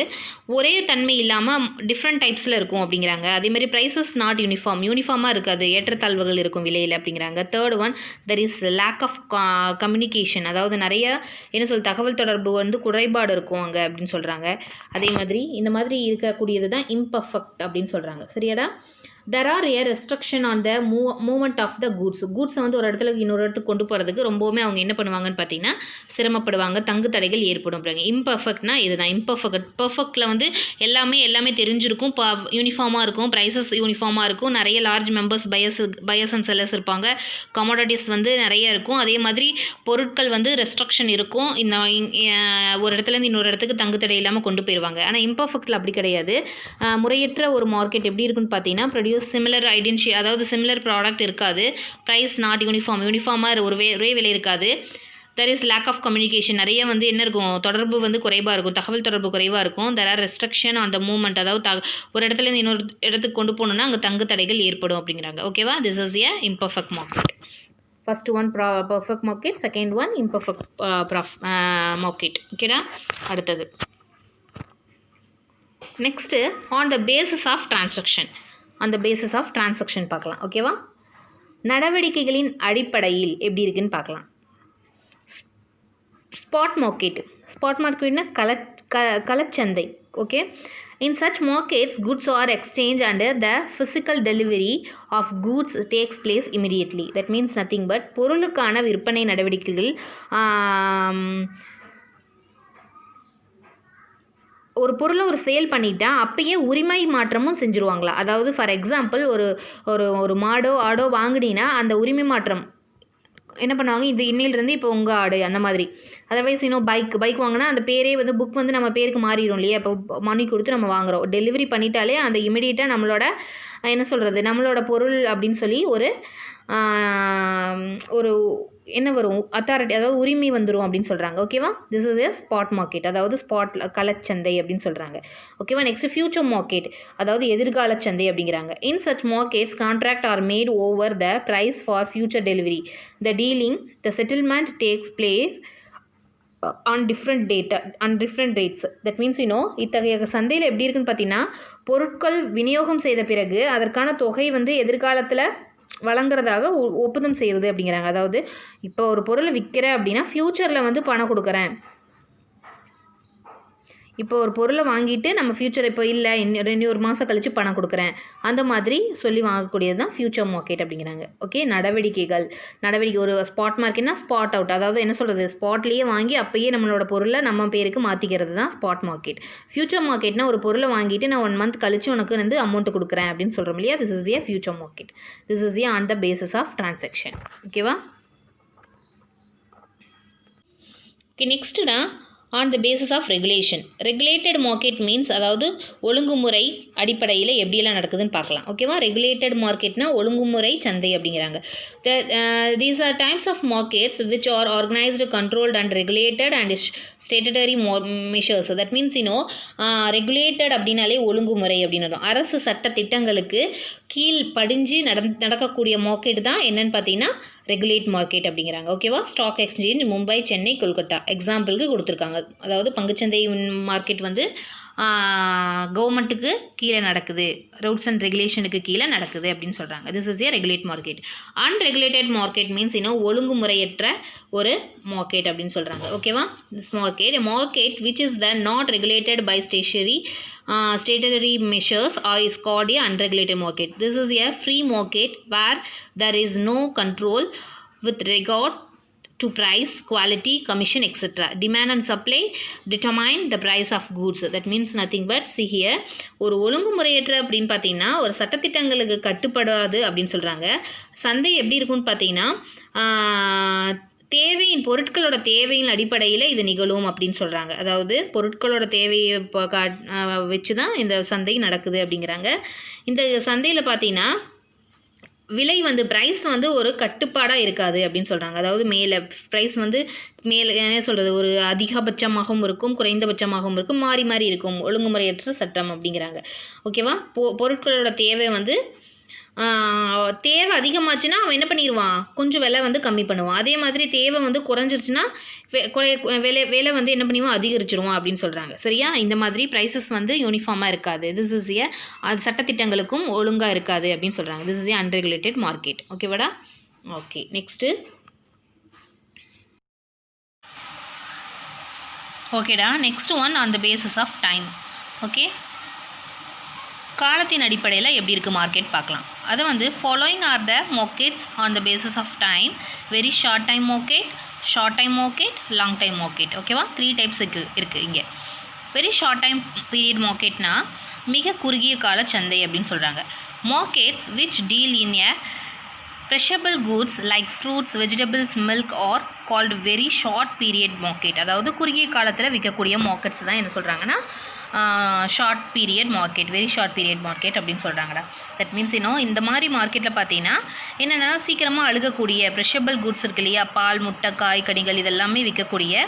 ஒரே தன்மை இல்லாமல் டிஃப்ரெண்ட் டைப்ஸில் இருக்கும் அப்படிங்கிறாங்க. அதேமாதிரி ப்ரைஸஸ் நாட் யூனிஃபார்மாக இருக்காது, ஏற்றத்தாழ்வுகள் இருக்கும் விலையில் அப்படிங்கிறாங்க. Third one, there is lack of communication. அதாவது நிறைய தகவல் தொடர்பு வந்து குறைபாடு இருக்கும் அங்கே அப்படின்னு சொல்கிறாங்க. அதே மாதிரி இந்த மாதிரி இருக்கக்கூடியது தான் இம்பர்ஃபெக்ட் அப்படின்னு சொல்கிறாங்க. சரியாடா? there are a restriction on the movement of the goods. கூட்ஸை வந்து ஒரு இடத்துல இன்னொரு இடத்துக்கு கொண்டு போகிறதுக்கு ரொம்பவுமே அவங்க என்ன பண்ணுவாங்கன்னு பார்த்தீங்கன்னா சிரமப்படுவாங்க, தங்கு தடைகள் ஏற்படும் அப்படிங்க. இம்பர்ஃபெக்ட்னா இதுதான் இம்பர்ஃபெக்ட். பர்ஃபெக்டில் வந்து எல்லாமே தெரிஞ்சிருக்கும், யூனிஃபார்மாக இருக்கும், ப்ரைஸஸ் யூனிஃபார்மாக இருக்கும், நிறைய large members buyers and sellers இருப்பாங்க, கமோடிட்டிஸ் வந்து நிறைய இருக்கும். அதே மாதிரி பொருட்கள் வந்து ரெஸ்ட்ரிக்ஷன் இருக்கும், இந்த ஒரு இடத்துலேருந்து இன்னொரு இடத்துக்கு தங்கு தடை இல்லாமல் கொண்டு போயிடுவாங்க. ஆனால் இம்பர்ஃபெக்டில் அப்படி கிடையாது. முறையற்ற ஒரு மார்க்கெட் எப்படி இருக்குன்னு பார்த்தீங்கன்னா, ப்ரொடியூஸ் சிமிலர் ஐடென்டி, அதாவது சிமிலர் ப்ராடக்ட் இருக்காது, ப்ரைஸ் நாட் யூனிஃபார்மாக ஒரே விலை இருக்காது. There is lack of communication. நிறைய வந்து என்ன இருக்கும், தொடர்பு வந்து குறைவாக இருக்கும், தகவல் தொடர்பு குறைவாக இருக்கும். There are restriction on the movement. அதாவது ஒரு இடத்துலேருந்து இன்னொரு இடத்துக்கு கொண்டு போகணுன்னா அங்கே தங்கு தடைகள் ஏற்படும் அப்படிங்கிறாங்க. ஓகேவா? This is a imperfect market. First one perfect market, second one imperfect market. ஓகேடா? அடுத்தது next on the basis of transaction. அந்த பேசிஸ் ஆஃப் டிரான்சாக்ஷன் பார்க்கலாம். ஓகேவா? நடவடிக்கைகளின் அடிப்படையில் எப்படி இருக்குன்னு பார்க்கலாம். ஸ்பாட் மார்க்கெட்னா கலச்சந்தை. Okay. In such markets, goods are exchanged and the physical delivery of goods takes place immediately. That means nothing but பொருளுக்கான விற்பனை நடவடிக்கைகள் ஒரு பொருளை ஒரு சேல் பண்ணிட்டா அப்பயே உரிமை மாற்றமும் செஞ்சுருவாங்களா? அதாவது ஃபார் எக்ஸாம்பிள் ஒரு மாடோ ஆடோ வாங்கினீங்கன்னா அந்த உரிமை மாற்றம் என்ன பண்ணுவாங்க, இது இன்னிலிருந்து இப்போ உங்கள் ஆடு அந்த மாதிரி. அதர்வைஸ் இன்னும் பைக் வாங்கினா அந்த பேரே வந்து புக் வந்து நம்ம பேருக்கு மாறிடும் இல்லையா? இப்போ மணி கொடுத்து நம்ம வாங்குகிறோம், டெலிவரி பண்ணிட்டாலே அந்த இமிடியேட்டாக நம்மளோட பொருள் அப்படின்னு சொல்லி ஒரு என்ன வரும், அத்தாரிட்டி, அதாவது உரிமை வந்துடும் அப்படின்னு சொல்கிறாங்க. ஓகேவா? This is a spot market, அதாவது கலச்சந்தை அப்படின்னு சொல்கிறாங்க. ஓகேவா? நெக்ஸ்ட் ஃபியூச்சர் மார்க்கெட், அதாவது எதிர்கால சந்தை அப்படிங்கிறாங்க. In such markets contract are made over the price for future delivery. The dealing, the settlement takes place on different rates. That means இத்தகைய சந்தையில் எப்படி இருக்குன்னு பார்த்தீங்கன்னா, பொருட்கள் விநியோகம் செய்த பிறகு அதற்கான தொகை வந்து எதிர்காலத்தில் வழங்குறதாக ஒப்புதம் செய்கிறது அப்படிங்கிறாங்க. அதாவது இப்போ ஒரு பொருளை விற்கிறேன் அப்படின்னா ஃப்யூச்சரில் வந்து பணம் கொடுக்குறேன். இப்போ ஒரு பொருளை வாங்கிட்டு நம்ம ஃப்யூச்சர் இப்போ இல்லை இன்னும் ஒரு மாதம் கழித்து பணம் கொடுக்குறேன் அந்த மாதிரி சொல்லி வாங்கக்கூடியது தான் ஃப்யூச்சர் மார்க்கெட் அப்படிங்கிறாங்க. ஓகே. நடவடிக்கை ஒரு ஸ்பாட் மார்க்கெட்னா ஸ்பாட் அவுட், அதாவது என்ன சொல்கிறது, ஸ்பாட்லேயே வாங்கி அப்போயே நம்மளோட பொருளை நம்ம பேருக்கு மாற்றிக்கிறது தான் ஸ்பாட் மார்க்கெட். ஃப்யூச்சர் மார்க்கெட்னா ஒரு பொருளை வாங்கிட்டு நான் 1 மந்த் கழித்து உனக்கு வந்து அமௌண்ட் கொடுக்குறேன் அப்படின்னு சொல்கிறோம் இல்லையா? This is a future market. This is a on the basis of transaction. ஓகேவா? ஓகே. நெக்ஸ்ட்டுடா on the basis of regulation. Regulated market means, அதாவது ஒழுங்குமுறை அடிப்படையில் எப்படியெல்லாம் நடக்குதுன்னு பார்க்கலாம். ஓகேவா? ரெகுலேட்டட் மார்க்கெட்னா ஒழுங்குமுறை சந்தை அப்படிங்கிறாங்க. These are types of markets which are organised, controlled and regulated and statutory measures. That means regulated அப்படின்னாலே ஒழுங்குமுறை அப்படின்னு அரசு சட்ட திட்டங்களுக்கு கீழ் படிஞ்சு நடக்கக்கூடிய மார்க்கெட் தான் என்னன்னு பார்த்தீங்கன்னா ரெகுலேட் மார்க்கெட் அப்படிங்கிறாங்க. ஓகேவா? ஸ்டாக் எக்ஸ்சேஞ்ச் மும்பை, சென்னை, கொல்கட்டா எக்ஸாம்பிளுக்கு கொடுத்துருக்காங்க. அதாவது பங்குச்சந்தை மார்க்கெட் வந்து கவர்மெண்ட்டுக்கு கீழே நடக்குது, ரூல்ஸ் அண்ட் ரெகுலேஷனுக்கு கீழே நடக்குது அப்படின்னு சொல்கிறாங்க. This is a regulate market. Unregulated market means ஒழுங்குமுறையற்ற ஒரு மார்க்கெட் அப்படின்னு சொல்கிறாங்க. ஓகேவா? This market which is the not regulated by statutory measures is called a unregulated market. This is a free market where there is no control with regard to price, quality, commission, etc. Demand and supply determine the price of goods. That means nothing but see here, ஒரு ஒழுங்குமுறையற்ற அப்படின்னு பார்த்தீங்கன்னா ஒரு சட்டத்திட்டங்களுக்கு கட்டுப்படாது அப்படின்னு சொல்கிறாங்க. சந்தை எப்படி இருக்குன்னு பார்த்தீங்கன்னா பொருட்களோட தேவையின் அடிப்படையில் இது நிகழும் அப்படின்னு சொல்கிறாங்க. அதாவது பொருட்களோட தேவையை வச்சு தான் இந்த சந்தை நடக்குது அப்படிங்கிறாங்க. இந்த சந்தையில் பார்த்தீங்கன்னா விலை வந்து ப்ரைஸ் வந்து ஒரு கட்டுப்பாடாக இருக்காது அப்படின்னு சொல்கிறாங்க. அதாவது ப்ரைஸ் வந்து என்ன சொல்கிறது, ஒரு அதிகபட்சமாகவும் இருக்கும், குறைந்தபட்சமாகவும் இருக்கும், மாறி மாறி இருக்கும், ஒழுங்குமுறையற்ற சட்டம் அப்படிங்கிறாங்க. ஓகேவா? பொருட்களோட தேவை வந்து தேவை அதிகமாச்சுன்னா அவன் என்ன பண்ணிடுவான், கொஞ்சம் விலை வந்து கம்மி பண்ணுவான். அதே மாதிரி தேவை வந்து குறைஞ்சிருச்சுன்னா விலை வந்து என்ன பண்ணிடுவான், அதிகரிச்சிருவான் அப்படின்னு சொல்கிறாங்க. சரியா? இந்த மாதிரி ப்ரைஸஸ் வந்து யூனிஃபார்மாக இருக்காது. திஸ் இஸ் ஏ அது சட்டத்திட்டங்களுக்கும் ஒழுங்காக இருக்காது அப்படின்னு சொல்கிறாங்க. This is a unregulated market. ஓகேவாடா? Okay, next. ஓகேடா, next one on the basis of time. Okay, காலத்தின் அடிப்படையில் எப்படி இருக்குது மார்க்கெட் பார்க்கலாம். அதை வந்து following are the markets on the basis of time. Very short time market, short time market, long time market. ஓகேவா? 3 டைப்ஸ் இருக்குது இங்கே. வெரி ஷார்ட் டைம் பீரியட் மார்க்கெட்னா மிக குறுகிய கால சந்தை அப்படின்னு சொல்கிறாங்க. Markets which deal in a perishable goods like fruits, vegetables, milk are called very short period market. அதாவது குறுகிய காலத்தில் விற்கக்கூடிய மார்க்கெட்ஸ் தான் என்ன சொல்கிறாங்கன்னா short period market, very short period market அப்படின்னு சொல்கிறாங்கடா. தட் மீன்ஸ் இந்த மாதிரி மார்க்கெட்டில் பார்த்தீங்கன்னா என்னென்னா சீக்கிரமாக அழுகக்கூடிய perishable goods இருக்கு இல்லையா, பால், முட்டை, காய், கனிகள் இதெல்லாமே விற்கக்கூடிய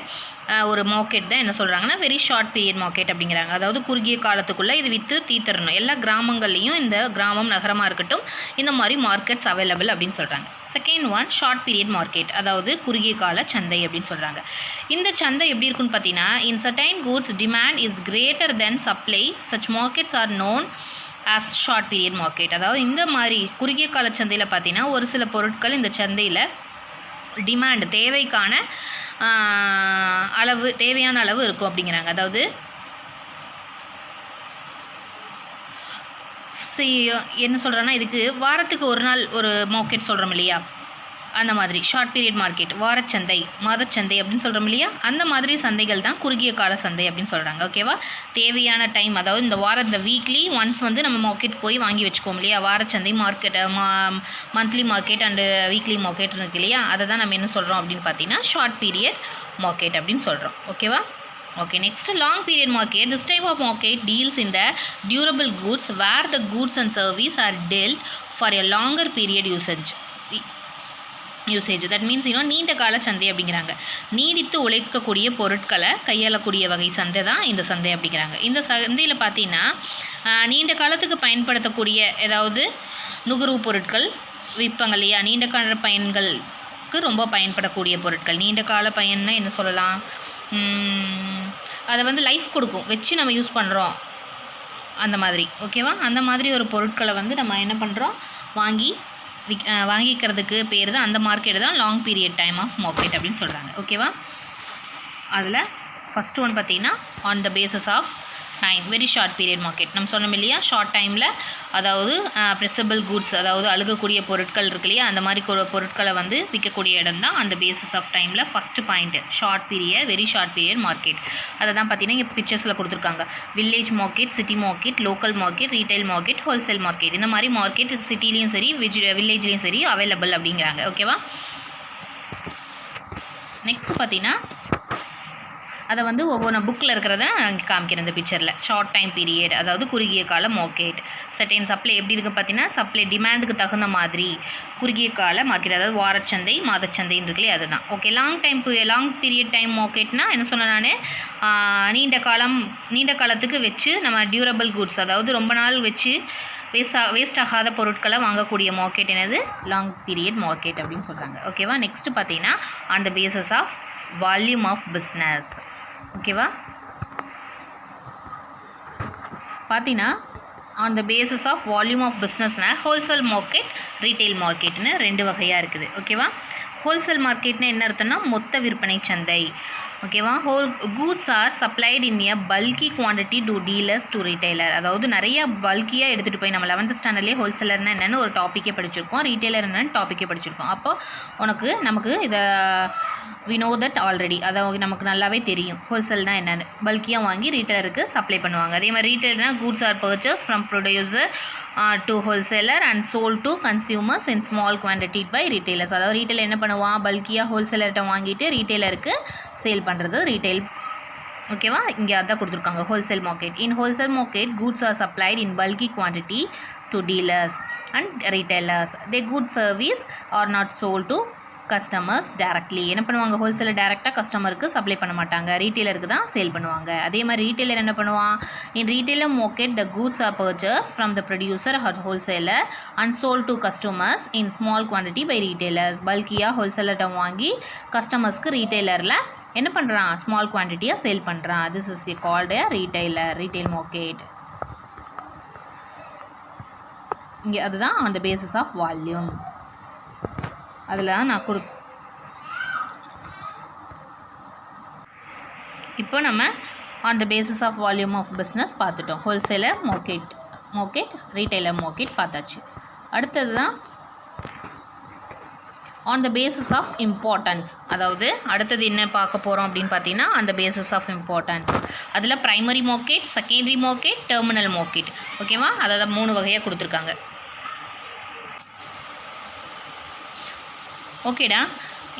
ஒரு மார்க்கெட் தான் என்ன சொல்கிறாங்கன்னா வெரி ஷார்ட் பீரியட் மார்க்கெட் அப்படிங்கிறாங்க. அதாவது குறுகிய காலத்துக்குள்ளே இது விற்று தீர்த்தரணும். எல்லா கிராமங்கள்லேயும், இந்த கிராமம் நகரமாக இருக்கட்டும், இந்த மாதிரி மார்க்கெட்ஸ் அவைலபிள் அப்படின்னு சொல்கிறாங்க. Second one short period market, அதாவது குறுகிய கால சந்தை அப்படின்னு சொல்கிறாங்க. இந்த சந்தை எப்படி இருக்குன்னு பார்த்தீங்கன்னா, இன் certain goods demand is greater than supply, such markets are known as short period market. அதாவது இந்த மாதிரி குறுகிய கால சந்தையில் பார்த்தீங்கன்னா ஒரு சில பொருட்கள் இந்த சந்தையில் டிமாண்ட், தேவைக்கான அளவு, தேவையான அளவு இருக்கும் அப்படிங்கிறாங்க. அதாவது என்ன சொல்கிறேன்னா, இதுக்கு வாரத்துக்கு ஒரு நாள் ஒரு மார்க்கெட் சொல்கிறோம் இல்லையா, அந்த மாதிரி ஷார்ட் பீரியட் மார்க்கெட், வாரச்சந்தை, மாதச்சந்தை அப்படின்னு சொல்கிறோம் இல்லையா, அந்த மாதிரி சந்தைகள் தான் குறுகிய கால சந்தை அப்படின்னு சொல்கிறாங்க. ஓகேவா? தேவையான டைம், அதாவது இந்த வீக்லி ஒன்ஸ் வந்து நம்ம மார்க்கெட் போய் வாங்கி வச்சுக்கோம் இல்லையா, வாரச்சந்தை market, monthly market and weekly market இருக்கு இல்லையா, அதை தான் நம்ம என்ன சொல்கிறோம் அப்படின்னு பார்த்தீங்கன்னா ஷார்ட் பீரியட் மார்க்கெட் அப்படின்னு சொல்கிறோம். ஓகேவா? Okay, next long period market. This type of market deals in the durable goods where the goods and service are dealt for a longer period usage. That means நீண்ட கால சந்தை அப்படிங்கிறாங்க. நீடித்து உழைக்கக்கூடிய பொருட்களை கையாளக்கூடிய வகை சந்தை தான் இந்த சந்தை அப்படிங்கிறாங்க. இந்த சந்தையில் பார்த்தீங்கன்னா நீண்ட காலத்துக்கு பயன்படுத்தக்கூடிய ஏதாவது நுகர்வு பொருட்கள் விற்பாங்க இல்லையா, நீண்ட கால பயன்களுக்கு ரொம்ப பயன்படக்கூடிய பொருட்கள். நீண்ட கால பயன்னா என்ன சொல்லலாம், அதை வந்து லைஃப் கொடுக்கும், வச்சு நம்ம யூஸ் பண்ணுறோம் அந்த மாதிரி. ஓகேவா? அந்த மாதிரி ஒரு பொருட்களை வந்து நம்ம என்ன பண்ணுறோம், வாங்கிக்கிறதுக்கு பேர் தான், அந்த மார்க்கெட் தான் long period time of market அப்படின்னு சொல்கிறாங்க. ஓகேவா? அதில் ஃபஸ்ட்டு ஒன் பார்த்திங்கன்னா on the basis of time, very short period market. நம்ம சொன்னோம் இல்லையா, ஷார்ட் டைமில், அதாவது ப்ரெசபிள் கூட்ஸ், அதாவது அழுகக்கூடிய பொருட்கள் இருக்கு இல்லையா, அந்த மாதிரி பொருட்களை வந்து விற்கக்கூடிய இடம் தான் அந்த பேசிஸ் ஆஃப் டைமில் first point short period, very short period market. அதை தான் பார்த்தீங்கன்னா இங்கே பிக்சர்ஸில் கொடுத்துருக்காங்க. Village market, city market, local market, retail market, wholesale market. இந்த மாதிரி மார்க்கெட் சிட்டிலையும் சரி வில்லேஜ்லேயும் சரி அவைலபிள் அப்படிங்கிறாங்க. ஓகேவா? நெக்ஸ்ட் பார்த்தீங்கன்னா அதை வந்து ஒவ்வொரு புக்கில் இருக்கிறத அங்கே காமிக்கிறேன் இந்த பிக்சரில். ஷார்ட் டைம் பீரியட், அதாவது குறுகிய கால மார்க்கெட். செட்டைன் சப்ளை எப்படி இருக்குது பார்த்தீங்கன்னா, சப்ளை டிமாண்டுக்கு தகுந்த மாதிரி குறுகிய கால மார்க்கெட், அதாவது வாரச்சந்தை, மாதச்சந்தைன்னு இருக்குல்லையே அதுதான். ஓகே, லாங் பீரியட் டைம் மார்க்கெட்னா என்ன சொன்னேன் நான், நீண்ட காலத்துக்கு வச்சு நம்ம டியூரபிள் கூட்ஸ், அதாவது ரொம்ப நாள் வச்சு வேஸ்ட் ஆகாத பொருட்களை வாங்கக்கூடிய மார்க்கெட் என்னது, லாங் பீரியட் மார்க்கெட் அப்படின்னு சொல்கிறாங்க. ஓகேவா? நெக்ஸ்ட்டு பார்த்தீங்கன்னா on the basis of volume of business. ஓகேவா? பார்த்தீங்கன்னா on the basis of volume of பிஸ்னஸ்னால் ஹோல்சேல் மார்க்கெட், ரீட்டைல் மார்க்கெட்னு 2 வகையாக இருக்குது. ஓகேவா? ஹோல்சேல் மார்க்கெட்னா என்ன அர்த்தம்னா மொத்த விற்பனை சந்தை. ஓகேவா? Goods are supplied in a bulky quantity to dealers to retailer. அதாவது நிறைய பல்கியாக எடுத்துகிட்டு போய், நம்ம 11th ஸ்டாண்டர்ட்லேயே ஹோல்சேலர்னா என்னென்னு ஒரு டாப்பிக்கே படிச்சிருக்கோம், ரீட்டைலர் என்னென்னு டாப்பிக்கே படிச்சிருக்கோம். அப்போ நமக்கு இதை we know that already, அதாவது நமக்கு நல்லாவே தெரியும் ஹோல்சேல்னால் என்னென்னு. பல்கியாக வாங்கி ரீட்டைலருக்கு சப்ளை பண்ணுவாங்க. அதே மாதிரி ரீட்டைலர்னால் goods are purchase from producer to wholesaler and sold to consumers in small quantity by retailers. அதாவது ரீட்டைலர் என்ன பண்ணுவான், பல்கியாக ஹோல்சேலர்கிட்ட வாங்கிட்டு ரீட்டைலருக்கு சேல் பண்ணுறது ரீட்டைல். ஓகேவா? இங்கே அதான் கொடுத்துருக்காங்க wholesale market. In wholesale market goods are supplied in bulky quantity to dealers and retailers. Their good service are not sold to customers directly. என்ன பண்ணுவாங்க, ஹோல்சேலர் டைரெக்டாக கஸ்டமருக்கு சப்ளை பண்ண மாட்டாங்க, ரீட்டெயிலருக்கு தான் சேல் பண்ணுவாங்க. அதே மாதிரி ரீட்டெயிலர் என்ன பண்ணுவான், in retailer market the goods are purchased from the producer or wholesaler and sold to customers in small quantity by retailers. பல்கியாக ஹோல்சேலர்கிட்ட வாங்கி கஸ்டமர்ஸ்க்கு ரீட்டெயிலரில் என்ன பண்ணுறான், ஸ்மால் குவான்டிட்டியாக சேல் பண்ணுறான். This is called retailer, retail market. இங்கே அதுதான் on the basis of volume. அதில் நான் இப்போ நம்ம on the basis of volume of business பார்த்துட்டோம். ஹோல்சேலர் மார்க்கெட் ரீட்டைலர் மார்க்கெட் பார்த்தாச்சு. அடுத்தது தான் on the basis of importance. அதாவது அடுத்தது என்ன பார்க்க போகிறோம் அப்படின்னு பார்த்தீங்கன்னா, அந்த பேசிஸ் ஆஃப் இம்பார்ட்டன்ஸ். அதில் primary market, secondary market, terminal market. ஓகேவா, அதாவது 3 வகையாக கொடுத்துருக்காங்க. ஓகேடா,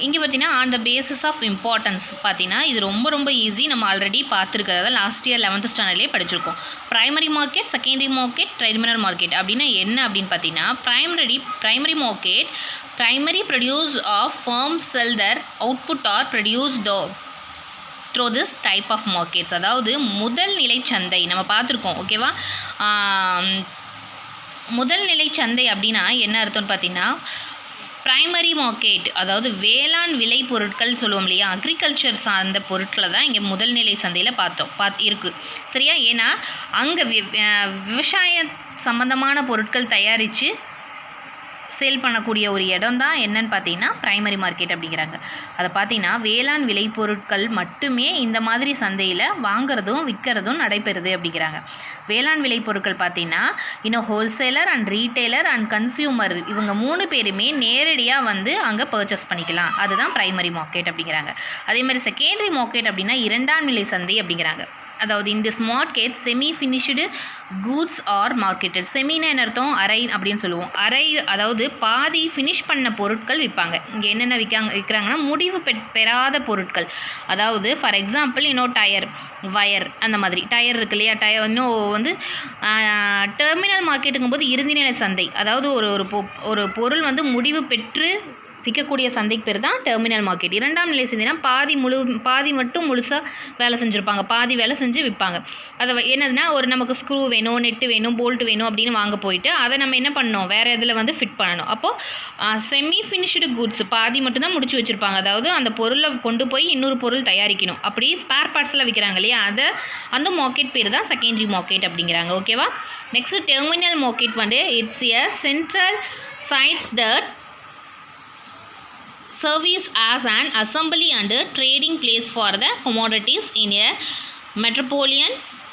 இங்கே பார்த்தீங்கன்னா on the basis of importance பார்த்தீங்கன்னா இது ரொம்ப ரொம்ப ஈஸி. நம்ம ஆல்ரெடி பார்த்துருக்கிறத லாஸ்ட் இயர் 11th ஸ்டாண்டர்ட்லேயே படிச்சிருக்கோம். Primary market, secondary market, terminal market அப்படின்னா என்ன அப்படின்னு பார்த்தீங்கன்னா, primary market primary produce of firms sell their output or produce through this type of markets. அதாவது முதல் நிலை சந்தை நம்ம பார்த்துருக்கோம். ஓகேவா, முதல் நிலை சந்தை அப்படின்னா என்ன அர்த்தம்னு பார்த்தீங்கன்னா, ப்ரைமரி மார்க்கெட் அதாவது வேளாண் விளை பொருட்கள் சொல்லுவோம் இல்லையா, அக்ரிகல்ச்சர் சார்ந்த பொருட்களை தான் இங்கே முதல் நிலை சந்தையில் இருக்குது. சரியா, ஏன்னா அங்கே விவசாய சம்மந்தமான பொருட்கள் தயாரித்து சேல் பண்ணக்கூடிய ஒரு இடம் தான் என்னன்னு பார்த்தீங்கன்னா ப்ரைமரி மார்க்கெட் அப்படிங்கிறாங்க. அதை பார்த்தீங்கன்னா வேளாண் விளைபொருட்கள் மட்டுமே இந்த மாதிரி சந்தையில் வாங்குறதும் விற்கிறதும் நடைபெறுது அப்படிங்கிறாங்க. வேளாண் விளைபொருட்கள் பார்த்தீங்கன்னா இன்னும் wholesaler and retailer and consumer இவங்க 3 பேருமே நேரடியாக வந்து அங்கே பர்ச்சேஸ் பண்ணிக்கலாம். அதுதான் ப்ரைமரி மார்க்கெட் அப்படிங்கிறாங்க. அதே மாதிரி செகண்டரி மார்க்கெட் அப்படின்னா 2ஆம் நிலை சந்தை அப்படிங்கிறாங்க. அதாவது இந்த market semi finished goods are marketed. செமினா என்ன அர்த்தம், அரை அப்படின்னு சொல்லுவோம். அரை அதாவது பாதி ஃபினிஷ் பண்ண பொருட்கள் விற்பாங்க. இங்கே என்னென்ன விற்கிறாங்கன்னா முடிவு பெறாத பொருட்கள். அதாவது ஃபார் எக்ஸாம்பிள் இன்னும் டயர், வயர், அந்த மாதிரி டயர் இருக்கு இல்லையா, டயர் இன்னும் வந்து டெர்மினல் மார்க்கெட்டுங்கும் போது இறுதிநிலை சந்தை. அதாவது ஒரு பொருள் வந்து முடிவு பெற்று விற்கக்கூடிய சந்தைக்கு பேர் தான் டெர்மினல் மார்க்கெட். 2ஆம் நிலை சந்தைனா பாதி மட்டும் முழுசாக வேலை செஞ்சுருப்பாங்க, பாதி வேலை செஞ்சு விற்பாங்க. அதை என்னதுன்னா ஒரு நமக்கு ஸ்க்ரூ வேணும், நெட்டு வேணும், போல்ட்டு வேணும் அப்படின்னு வாங்க போயிட்டு அதை நம்ம என்ன பண்ணணும், வேறு இதில் வந்து ஃபிட் பண்ணணும். அப்போது செமி ஃபினிஷ்டு குட்ஸ் பாதி மட்டும்தான் முடிச்சு வச்சுருப்பாங்க. அதாவது அந்த பொருளை கொண்டு போய் இன்னொரு பொருள் தயாரிக்கணும். அப்படி ஸ்பேர் பார்ட்ஸில் விற்கிறாங்க இல்லையா, அந்த மார்க்கெட் பேர் தான் செகண்டரி மார்க்கெட் அப்படிங்கிறாங்க. ஓகேவா, நெக்ஸ்ட்டு டெர்மினல் மார்க்கெட் வந்து it's a central sites that service as an assembly and trading place for the commodities in a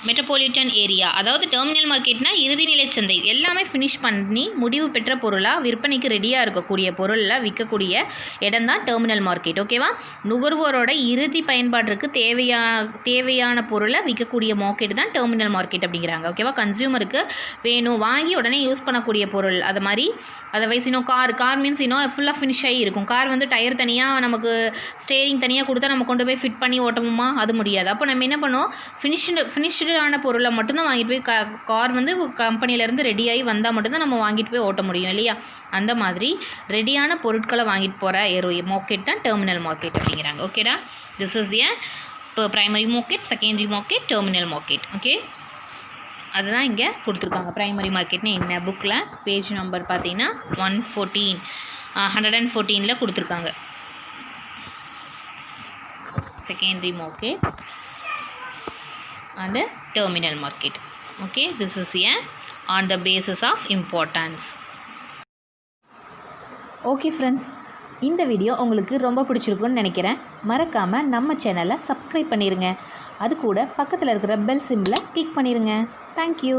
metropolitan area. அதாவது டெர்மினல் மார்க்கெட்னா இறுதிநிலை சந்தை. எல்லாமே ஃபினிஷ் பண்ணி முடிவு பெற்ற பொருளாக விற்பனைக்கு ரெடியாக இருக்கக்கூடிய பொருளில் விற்கக்கூடிய இடம் தான் டெர்மினல் மார்க்கெட். ஓகேவா, நுகர்வோரோட இறுதி பயன்பாட்டிற்கு தேவையான பொருளை விற்கக்கூடிய மார்க்கெட் தான் டெர்மினல் மார்க்கெட் அப்படிங்கிறாங்க. ஓகேவா, கன்சியூமருக்கு வேணும் வாங்கி உடனே யூஸ் பண்ணக்கூடிய பொருள். அது மாதிரி அதர்வைஸ் இன்னும் கார் மீன்ஸ் இன்னும் ஃபுல்லாக ஃபினிஷ் ஆகி இருக்கும். கார் வந்து டயர் தனியாக நமக்கு ஸ்டேரிங் தனியாக கொடுத்தா நம்ம கொண்டு போய் ஃபிட் பண்ணி ஓட்டணுமா, அது முடியாது. அப்போ நம்ம என்ன பண்ணுவோம், ஃபினிஷ்டான பொருளை மட்டும்தான் வாங்கிட்டு போய் கார் வந்து கம்பெனிலேருந்து ரெடியாகி வந்தால் மட்டும்தான் நம்ம வாங்கிட்டு போய் ஓட்ட முடியும் இல்லையா. அந்த மாதிரி ரெடியான பொருட்களை வாங்கிட்டு போகிற மார்க்கெட் தான் டெர்மினல் மார்க்கெட் அப்படிங்கிறாங்க. ஓகேடா, திஸ் இஸ் ஏ இப்போ primary market, secondary market, terminal market. Okay, அதுதான் இங்கே கொடுத்துருக்காங்க. ப்ரைமரி மார்க்கெட்னு என்ன புக்கில் பேஜ் நம்பர் பார்த்தீங்கன்னா 114 கொடுத்துருக்காங்க. Secondary market and terminal market. Okay, this is a on the basis of importance. Okay friends, இந்த வீடியோ உங்களுக்கு ரொம்ப பிடிச்சிருக்குன்னு நினைக்கிறேன். மறக்காமல் நம்ம சேனலை சப்ஸ்கிரைப் பண்ணிடுங்க. அது கூட பக்கத்தில் இருக்கிற பெல் சிம்பிளை கிளிக் பண்ணிடுங்க. தேங்க்யூ.